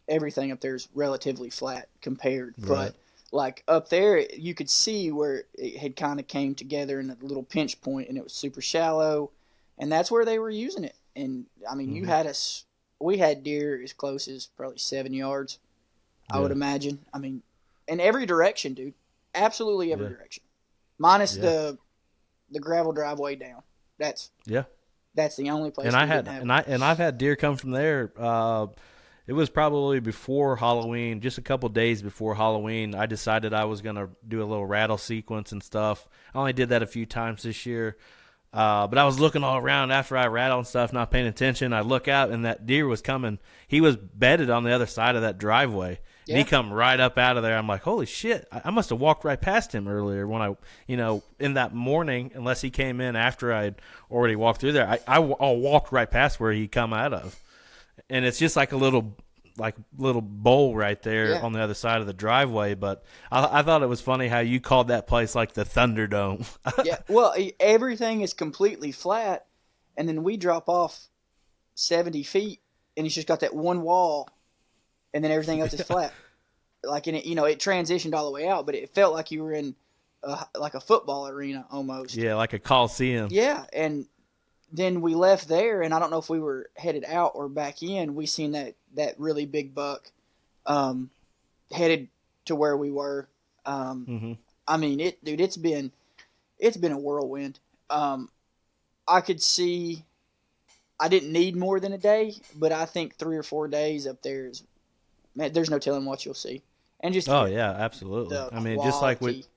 everything up there is relatively flat compared, Right. but like up there, you could see where it had kind of came together in a little pinch point and it was super shallow, and that's where they were using it. And I mean, Hmm. we had deer as close as probably 7 yards, I would Yeah. imagine. I mean, in every direction, dude, absolutely every Yeah. direction, minus Yeah. the gravel driveway down. That's Yeah. that's the only place And I we didn't had have and them. I've had deer come from there. It was probably before Halloween, just a couple days before Halloween. I decided I was gonna do a little rattle sequence and stuff. I only did that a few times this year, but I was looking all around after I rattled and stuff, not paying attention. I look out and that deer was coming. He was bedded on the other side of that driveway, and he Yeah, come right up out of there. I'm like, holy shit! I must have walked right past him earlier when I, in that morning. Unless he came in after I'd already walked through there, I walked right past where he come out of, and it's just like a little bowl right there yeah, on the other side of the driveway. But I thought it was funny how you called that place like the Thunderdome. yeah. Well, everything is completely flat, and then we drop off 70 feet, and it's just got that one wall, and then everything else is flat. Like in it, you know, it transitioned all the way out, but it felt like you were in like a football arena almost. Yeah, like a coliseum. Yeah, and then we left there, and I don't know if we were headed out or back in. We seen that really big buck um, headed to where we were. Um, Hmm. I mean, dude. It's been a whirlwind. Um, I could see. I didn't need more than a day, but I think 3 or 4 days up there is man. There's no telling what you'll see, and just Oh yeah, absolutely. the I mean, just like with quality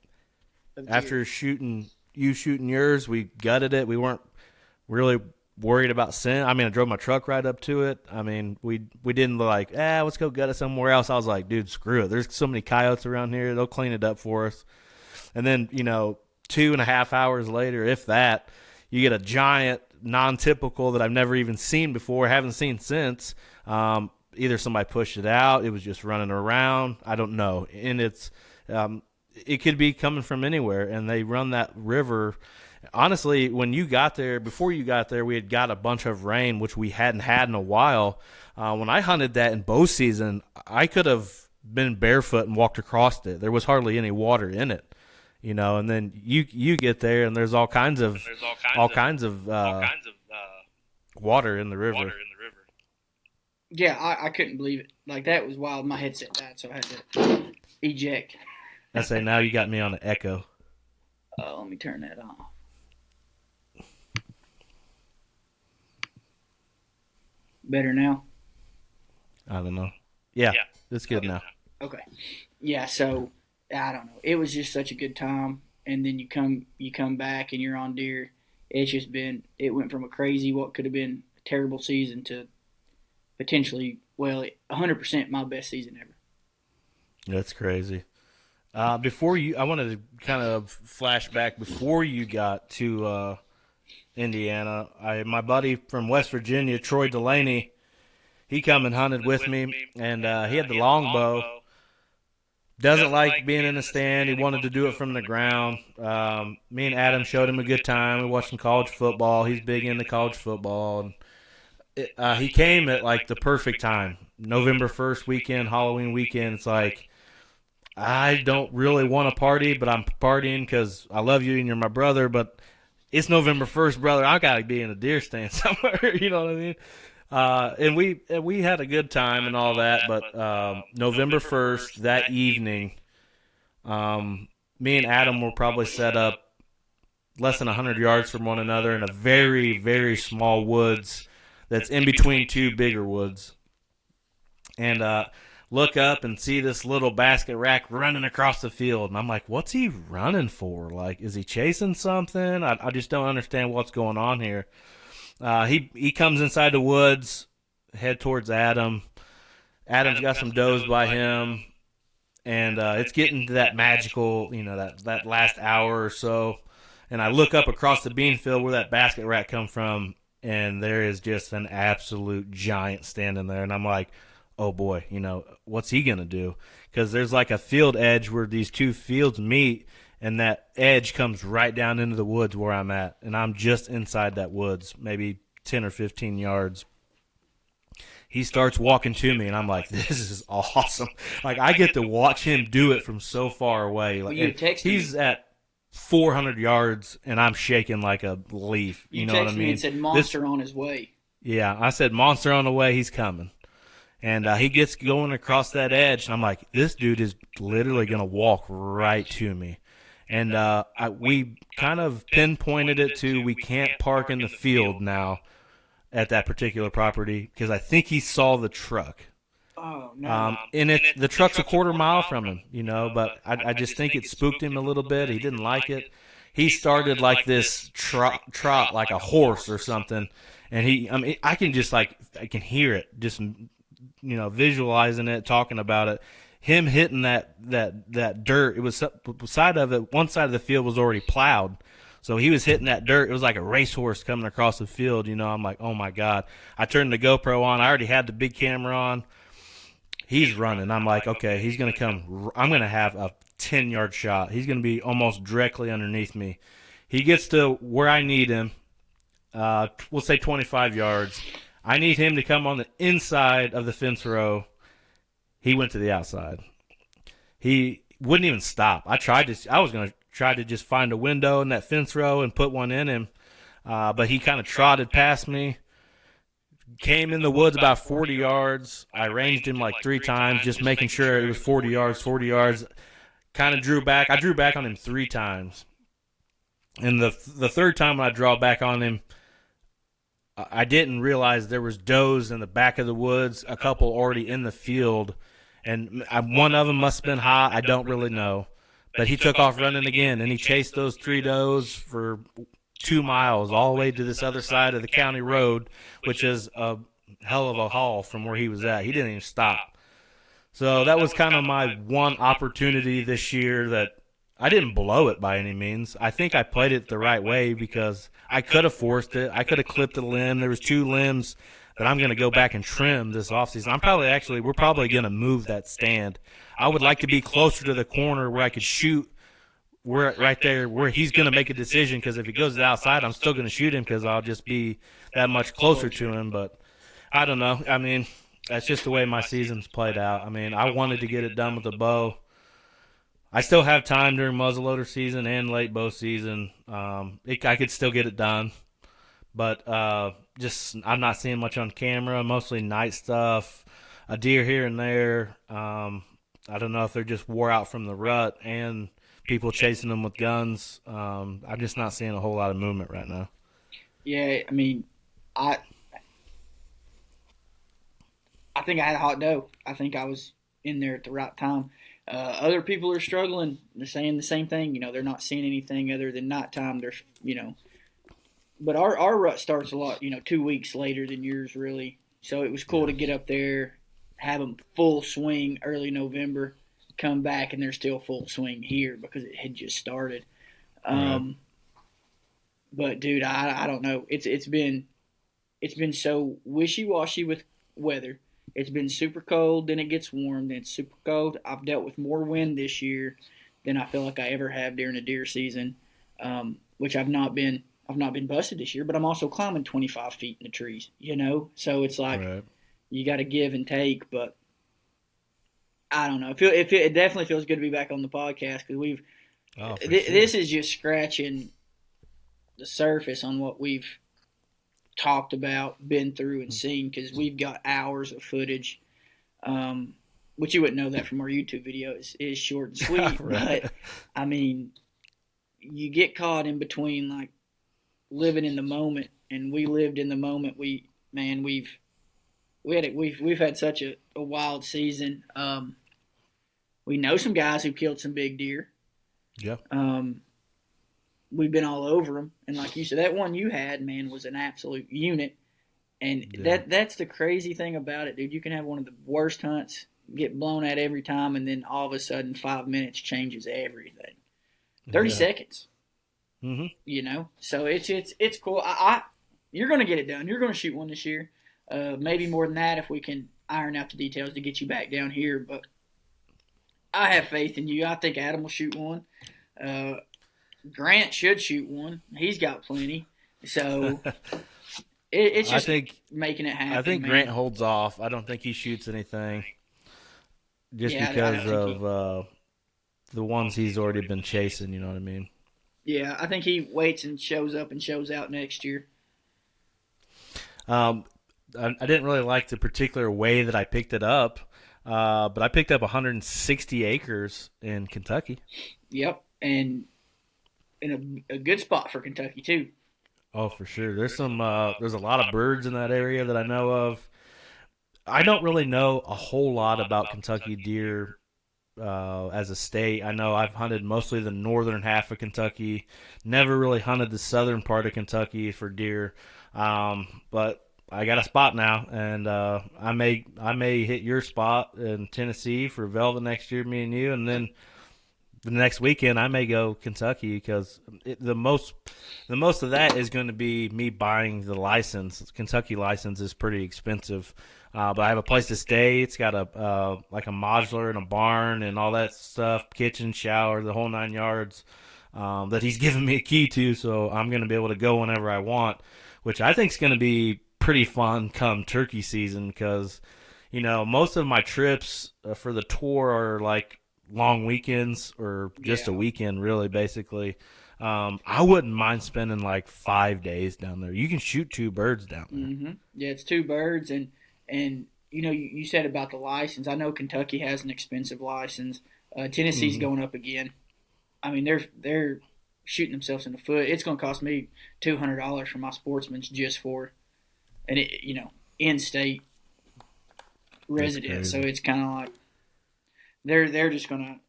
of deer. after shooting yours, we gutted it. We weren't really worried about sin. I mean, I drove my truck right up to it. I mean, we didn't like, let's go gut it somewhere else. I was like, dude, screw it. There's so many coyotes around here. They'll clean it up for us. And then 2.5 hours later, if that, you get a giant non-typical that I've never even seen before, haven't seen since. Either somebody pushed it out, it was just running around. I don't know, and um, it could be coming from anywhere. And they run that river. Honestly, when you got there, before you got there, we had got a bunch of rain, which we hadn't had in a while. When I hunted that in bow season, I could have been barefoot and walked across it. There was hardly any water in it, and then you get there and there's all kinds of water in the river. Yeah, I couldn't believe it. Like that was wild. My headset died, so I had to eject. I say now you got me on an echo. Let me turn that off. Better now. I don't know. Yeah, it's good now. Okay. Yeah. So I don't know. It was just such a good time, and then you come back and you're on deer. It's just been. It went from a crazy what could have been a terrible season to potentially 100% my best season ever. That's crazy. I wanted to kind of flash back before you got to Indiana. My buddy from West Virginia, Troy Delaney, he come and hunted with me, and he had the longbow. Doesn't like being in the stand. He wanted to do it from the ground. Me and Adam showed him a good time. We watched some college football. He's big into college football. And he came at like the perfect time. November 1st weekend, Halloween weekend. It's like, I don't really want to party, but I'm partying because I love you and you're my brother. But it's November 1st, brother. I gotta be in a deer stand somewhere. You know what I mean? And we had a good time and all that. But November 1st, that evening, me and Adam were probably set up less than 100 yards from one another in a very, very small woods that's in between two bigger woods. And look up and see this little basket rack running across the field. And I'm like, what's he running for? Like, is he chasing something? I just don't understand what's going on here. He comes inside the woods, head towards Adam. Adam's got some does by him. And it's getting to that magical, that last hour or so. And I look up across the bean field where that basket rack come from, and there is just an absolute giant standing there. And I'm like, oh boy, what's he going to do? Because there's like a field edge where these two fields meet, and that edge comes right down into the woods where I'm at. And I'm just inside that woods, maybe 10 or 15 yards. He starts walking to me, and I'm like, this is awesome. Like, I get to watch him do it from so far away. Like, he's at 400 yards, and I'm shaking like a leaf. You know what I mean? Me and said, monster on his way. Yeah, I said, monster on the way. He's coming. And he gets going across that edge, and I'm like, this dude is literally going to walk right to me. And we kind of pinpointed it to we can't park in the field now at that particular property because I think he saw the truck. Oh, no. And the truck's a quarter mile from him, but I just think it spooked him a little bit. He didn't like it. He started like this trot like a horse or something. And I can hear it, just, visualizing it, talking about it. Him hitting that dirt, it was one side of the field was already plowed. So he was hitting that dirt. It was like a racehorse coming across the field. I'm like, oh, my God. I turned the GoPro on. I already had the big camera on. He's running. I'm like, okay, he's going to come. I'm going to have a 10-yard shot. He's going to be almost directly underneath me. He gets to where I need him, we'll say 25 yards. I need him to come on the inside of the fence row. He went to the outside. He wouldn't even stop. I was going to try to just find a window in that fence row and put one in him. But he kind of trotted past me, came in the woods about 40 yards. I ranged him like 3 times, just making sure it was 40 yards. Kind of drew back. I drew back on him 3 times. And the third time when I draw back on him, I didn't realize there was does in the back of the woods, a couple already in the field. And one of them must have been hot. I don't really know. But he took off running again, and he chased those 3 does for 2 miles all the way to this other side of the county road, which is a hell of a haul from where he was at. He didn't even stop. So that was kind of my one opportunity this year that I didn't blow it by any means. I think I played it the right way because I could have forced it. I could have clipped a limb. There was 2 limbs that I'm going to go back and trim this offseason. We're probably going to move that stand. I would like to be closer to the corner where I could shoot right there where he's going to make a decision, because if he goes to the outside, I'm still going to shoot him because I'll just be that much closer to him. But I don't know. I mean, that's just the way my season's played out. I mean, I wanted to get it done with the bow. I still have time during muzzleloader season and late bow season. I could still get it done. But I'm not seeing much on camera, mostly night stuff, a deer here and there. I don't know if they're just wore out from the rut and people chasing them with guns. I'm just not seeing a whole lot of movement right now. Yeah, I mean, I think I had a hot doe. I think I was in there at the right time. Other people are struggling. They're saying the same thing. They're not seeing anything other than nighttime. But our rut starts a lot, 2 weeks later than yours, really. So it was cool to get up there, have them full swing early November, come back, and they're still full swing here because it had just started. Right. But dude, I don't know. It's been so wishy-washy with weather. It's been super cold, then it gets warm, then it's super cold. I've dealt with more wind this year than I feel like I ever have during a deer season, which I've not been busted this year, but I'm also climbing 25 feet in the trees, So it's like Right. you got to give and take, but I don't know. It definitely feels good to be back on the podcast because Oh, for this sure. is just scratching the surface on what we've talked about, been through, and seen because we've got hours of footage. Um, which you wouldn't know that from our YouTube videos is short and sweet, but Right. I mean, you get caught in between like living in the moment, and we lived in the moment. We've had such a wild season. We know some guys who killed some big deer. Yeah. Um, we've been all over them, and like you said, that one you had, man, was an absolute unit. And Yeah. that's the crazy thing about it, dude. You can have one of the worst hunts, get blown at every time, and then all of a sudden 5 minutes changes everything. 30 seconds, Hmm. So it's cool. I you're gonna get it done. You're gonna shoot one this year. Maybe more than that if we can iron out the details to get you back down here. But I have faith in you. I think Adam will shoot one. Uh, Grant should shoot one. He's got plenty. So it's I just think making it I happen, think Grant man. holds off. I don't think he shoots anything just Yeah, I because think of the ones he's already been chasing. You know what I mean? I think he waits and shows up and shows out next year. Um, I didn't really like the particular way that I picked it up, but I picked up 160 acres in Kentucky. Yep, and in a good spot for Kentucky too. Oh, for sure. There's a lot of birds in that area that I know of. I don't really know a whole lot about Kentucky deer as a state. I know I've hunted mostly the northern half of Kentucky. Never really hunted the southern part of Kentucky for deer. But I got a spot now, and I may hit your spot in Tennessee for velvet next year, me and you, and then the next weekend I may go Kentucky because the most of that is going to be me buying the license. Kentucky license is pretty expensive, but I have a place to stay. It's got a like a modular and a barn and all that stuff, kitchen, shower, the whole 9 yards. That he's given me a key to, so I'm going to be able to go whenever I want, which I think is going to be pretty fun come turkey season because most of my trips for the tour are like long weekends or just a Yeah. weekend, really, basically. I wouldn't mind spending like 5 days down there. You can shoot two birds down there. Yeah, it's two birds, and you said about the license. I know Kentucky has an expensive license. Tennessee's Hmm. going up again. I mean, they're shooting themselves in the foot. It's going to cost me $200 for my sportsman's just for an in-state That's resident. So crazy. it's kind of like they're just going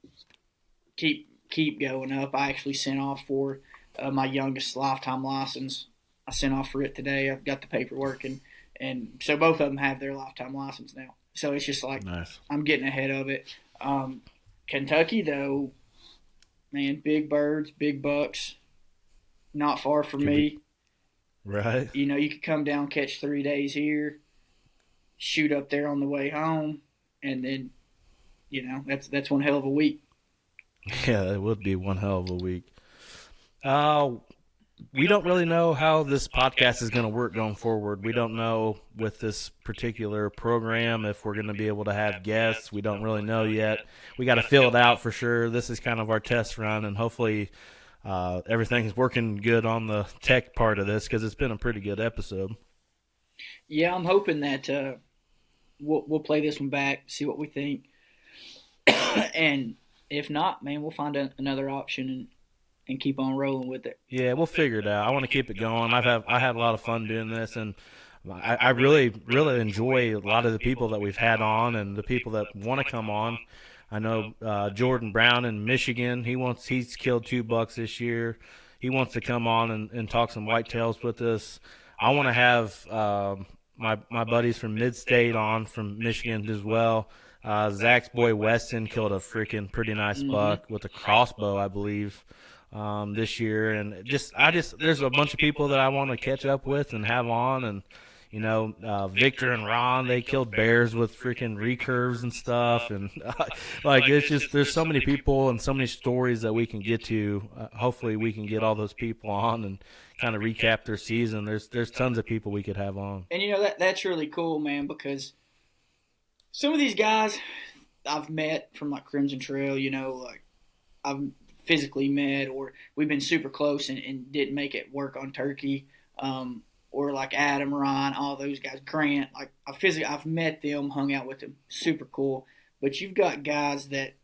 to keep going up. I actually sent off for my youngest lifetime license. I sent off for it today. I've got the paperwork, and so both of them have their lifetime license now. So it's just like Nice. I'm getting ahead of it. Kentucky though, man, big birds, big bucks, not far from Could be me. right. You could come down, catch 3 days here, shoot up there on the way home, and then that's one hell of a week. Yeah, it would be one hell of a week. Uh, we don't really know how this podcast is going to work going forward. We don't know with this particular program if we're going to be able to have guests. We don't really know yet. We got to fill it out for sure. This is kind of our test run, and hopefully everything is working good on the tech part of this because it's been a pretty good episode. Yeah, I'm hoping that we'll play this one back, see what we think, and if not, man, we'll find another option and keep on rolling with it. Yeah, we'll figure it out. I want to keep it going. I had a lot of fun doing this, and I really really enjoy a lot of the people that we've had on and the people that want to come on. I know Jordan Brown in Michigan. He's killed 2 bucks this year. He wants to come on and talk some whitetails with us. I want to have my buddies from Mid State on from Michigan as well. Zach's boy Weston killed a freaking pretty nice Hmm. buck with a crossbow, I believe, this year. And there's a bunch of people that I want to catch up with and have on, and Victor and Ron, they killed bears with freaking recurves and stuff, and like it's just there's so many people and so many stories that we can get to. Hopefully, we can get all those people on and kind of recap their season. There's tons of people we could have on. And that's really cool, man, because some of these guys I've met from like Crimson Trail, like I've physically met, or we've been super close and didn't make it work on turkey. Or like Adam, Ron, all those guys, Grant, like I've met them, hung out with them, super cool. But you've got guys that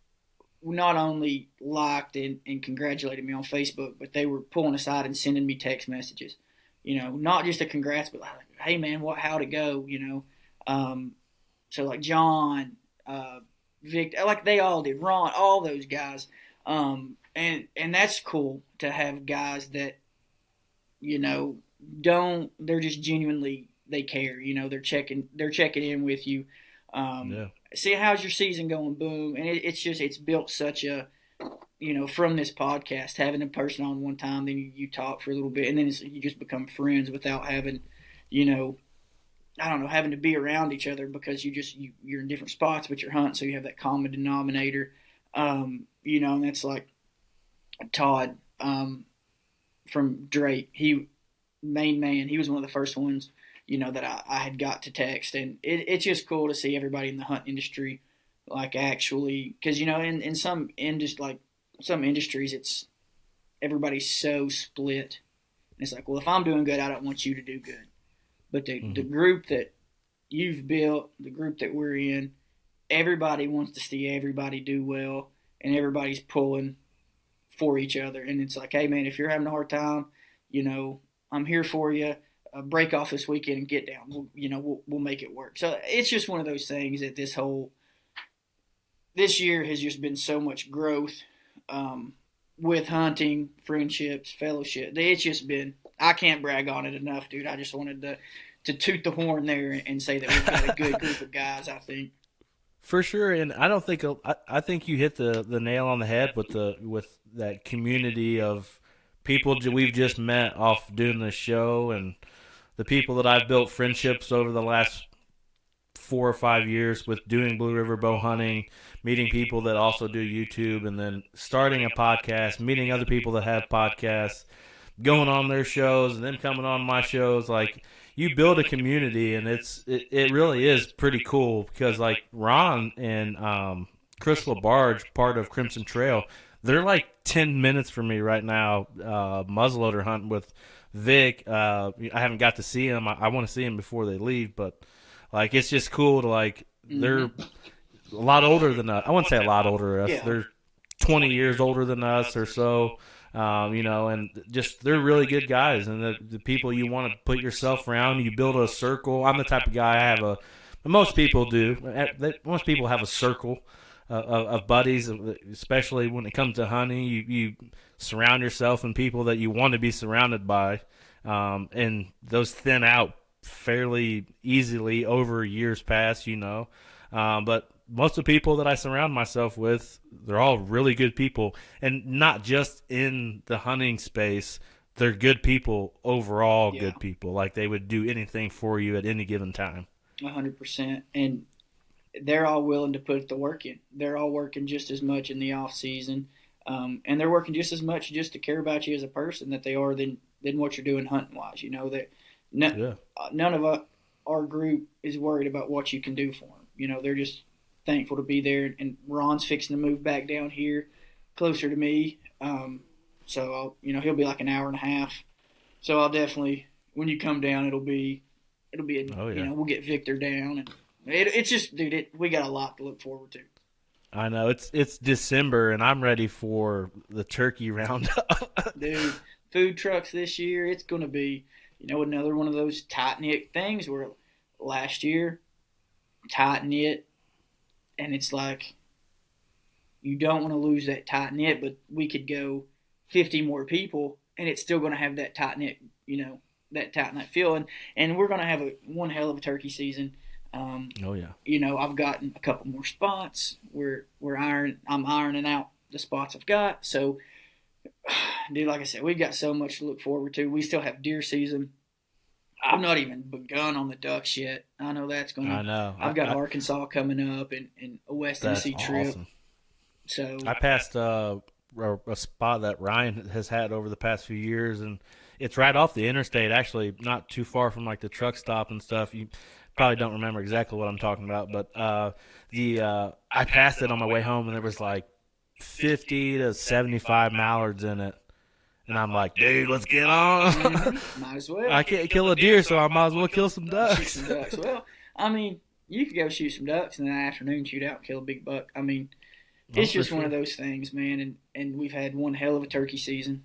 not only liked and congratulated me on Facebook, but they were pulling aside and sending me text messages. Not just a congrats, but like, hey man, how'd it go? So like John, Vic, like they all did, Ron, all those guys, and that's cool to have guys that they're just genuinely, they care. They're checking in with you. Yeah. See, how's your season going? Boom. And it's built such a, from this podcast, having a person on one time, then you talk for a little bit, and then you just become friends without having, I don't know, having to be around each other, because you're in different spots, but you're hunting, so you have that common denominator. And that's like Todd from Drake. Main man, he was one of the first ones, that I had got to text, and it's just cool to see everybody in the hunt industry, like actually, because in some industries, it's everybody's so split. And it's like, well, if I'm doing good, I don't want you to do good. But the group that you've built, the group that we're in, everybody wants to see everybody do well, and everybody's pulling for each other. And it's like, hey man, if you're having a hard time, I'm here for you. Break off this weekend and get down. We'll make it work. So it's just one of those things that this year has just been so much growth with hunting, friendships, fellowship. It's just been, I can't brag on it enough, dude. I just wanted to toot the horn there and say that we've got a good group of guys, I think. For sure, and I think you hit the nail on the head with that community of people we've just met off doing this show, and the people that I've built friendships over the last 4 or 5 years with doing Blue River bow hunting, meeting people that also do YouTube, and then starting a podcast, meeting other people that have podcasts, going on their shows, and then coming on my shows. Like, you build a community, and it really is pretty cool, because like Ron and Chris LaBarge, part of Crimson Trail, they're like 10 minutes from me right now, muzzleloader hunting with Vic. I haven't got to see him. I want to see him before they leave, but like it's just cool to like, they're a lot older than us. I wouldn't say a lot older than us. Yeah. They're 20 years older than us or so. And just they're really good guys, and the people you want to put yourself around. You build a circle. I'm the type of guy most people do. Most people have a circle of buddies, especially when it comes to hunting. You surround yourself in people that you want to be surrounded by, and those thin out fairly easily over years past, but most of the people that I surround myself with, they're all really good people, and not just in the hunting space. They're good people overall. Yeah. Good people, like they would do anything for you at any given time. 100%. And they're all willing to put the work in. They're all working just as much in the off season, and they're working just as much just to care about you as a person that they are than what you're doing hunting wise. That none of our group is worried about what you can do for them. They're just thankful to be there. And Ron's fixing to move back down here, closer to me. So he'll be like an hour and a half. So I'll definitely, when you come down, it'll be we'll get Victor down, and it's just, dude, we got a lot to look forward to. I know it's December, and I'm ready for the turkey roundup. Dude, food trucks this year, it's going to be, another one of those tight knit things where last year, tight knit, and it's like, you don't want to lose that tight knit, but we could go 50 more people, and it's still going to have that tight knit, that tight knit feel, and we're going to have one hell of a turkey season. Oh yeah. I've gotten a couple more spots where I'm ironing out the spots I've got. So, dude, like I said, we've got so much to look forward to. We still have deer season. I've not even begun on the ducks yet. I know that's I gonna. know. I've got Arkansas coming up and a West That's Tennessee trip. awesome. So I passed a spot that Ryan has had over the past few years, and it's right off the interstate. Actually, not too far from like the truck stop and stuff. You probably don't remember exactly what I'm talking about, but the I passed it on my way home, and there was like 50 to 75 mallards in it. And I'm like, dude, let's get on. might as well. I can't kill a deer, so I might as well kill some Shoot ducks. some ducks. Well, I mean, you could go shoot some ducks and in the afternoon shoot out and kill a big buck. I mean, it's just one of those things, man. And we've had one hell of a turkey season.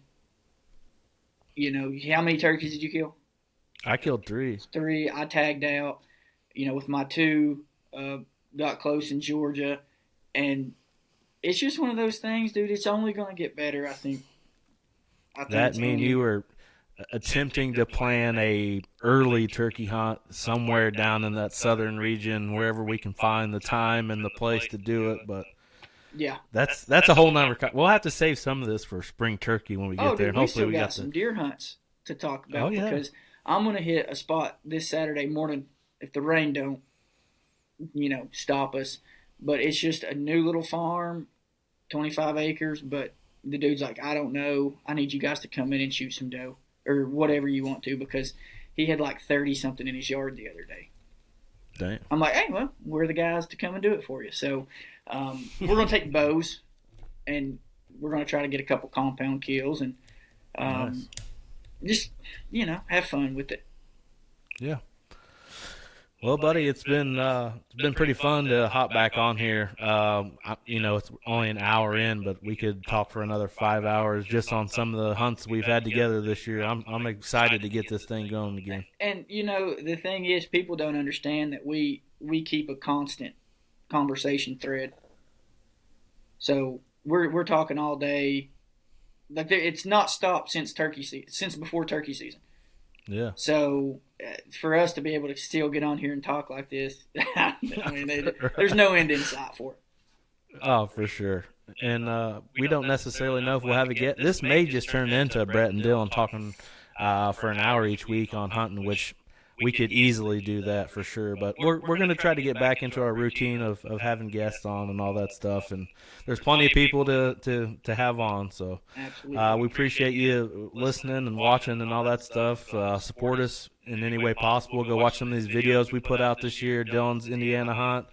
You know, how many turkeys did you kill? I killed 3. 3. I tagged out. You know, with my 2, got close in Georgia, and it's just one of those things, dude. It's only going to get better, I think. That mean you were attempting to plan a early turkey hunt somewhere down in that southern region, wherever we can find the time and the place to do it. But yeah, that's a whole nother. We'll have to save some of this for spring turkey when we get there, dude, and hopefully we got some deer hunts to talk about because I'm gonna hit a spot this Saturday morning if the rain don't, stop us. But it's just a new little farm, 25 acres, but the dude's like, I don't know. I need you guys to come in and shoot some doe or whatever you want to, because he had like 30 something in his yard the other day. Damn. I'm like, hey, well, we're the guys to come and do it for you. So we're going to take bows and we're going to try to get a couple compound kills and just, have fun with it. Yeah. Well, buddy, it's been pretty fun to hop back on here. It's only an hour in, but we could talk for another 5 hours just on some of the hunts we've had together this year. I'm excited to get this thing going again. And the thing is, people don't understand that we keep a constant conversation thread. So we're talking all day. Like it's not stopped since before turkey season. Yeah. So for us to be able to still get on here and talk like this, I mean, there's no end in sight for it. Oh, for sure. And we don't necessarily know if we'll have it yet. This may just turn into Brett and Dylan talking for an hour each week on hunting, which we could easily do that for sure. But we're going to try to get back into our routine of having guests on and all that stuff. And there's plenty of people to have on. So we appreciate you listening and watching and all that stuff. Support us in any way possible. Go watch some of these videos we put out this year. Dylan's Indiana hunt.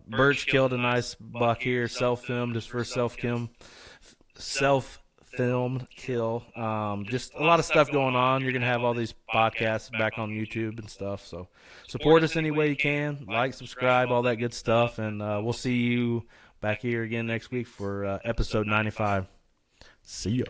Birch killed a nice buck here, self-filmed, his first self-filmed kill. Just a lot of stuff going on. You're going to have all these podcasts back on YouTube and stuff. So support us any way you can. Like, subscribe, all that good stuff. And we'll see you back here again next week for episode 95. See ya.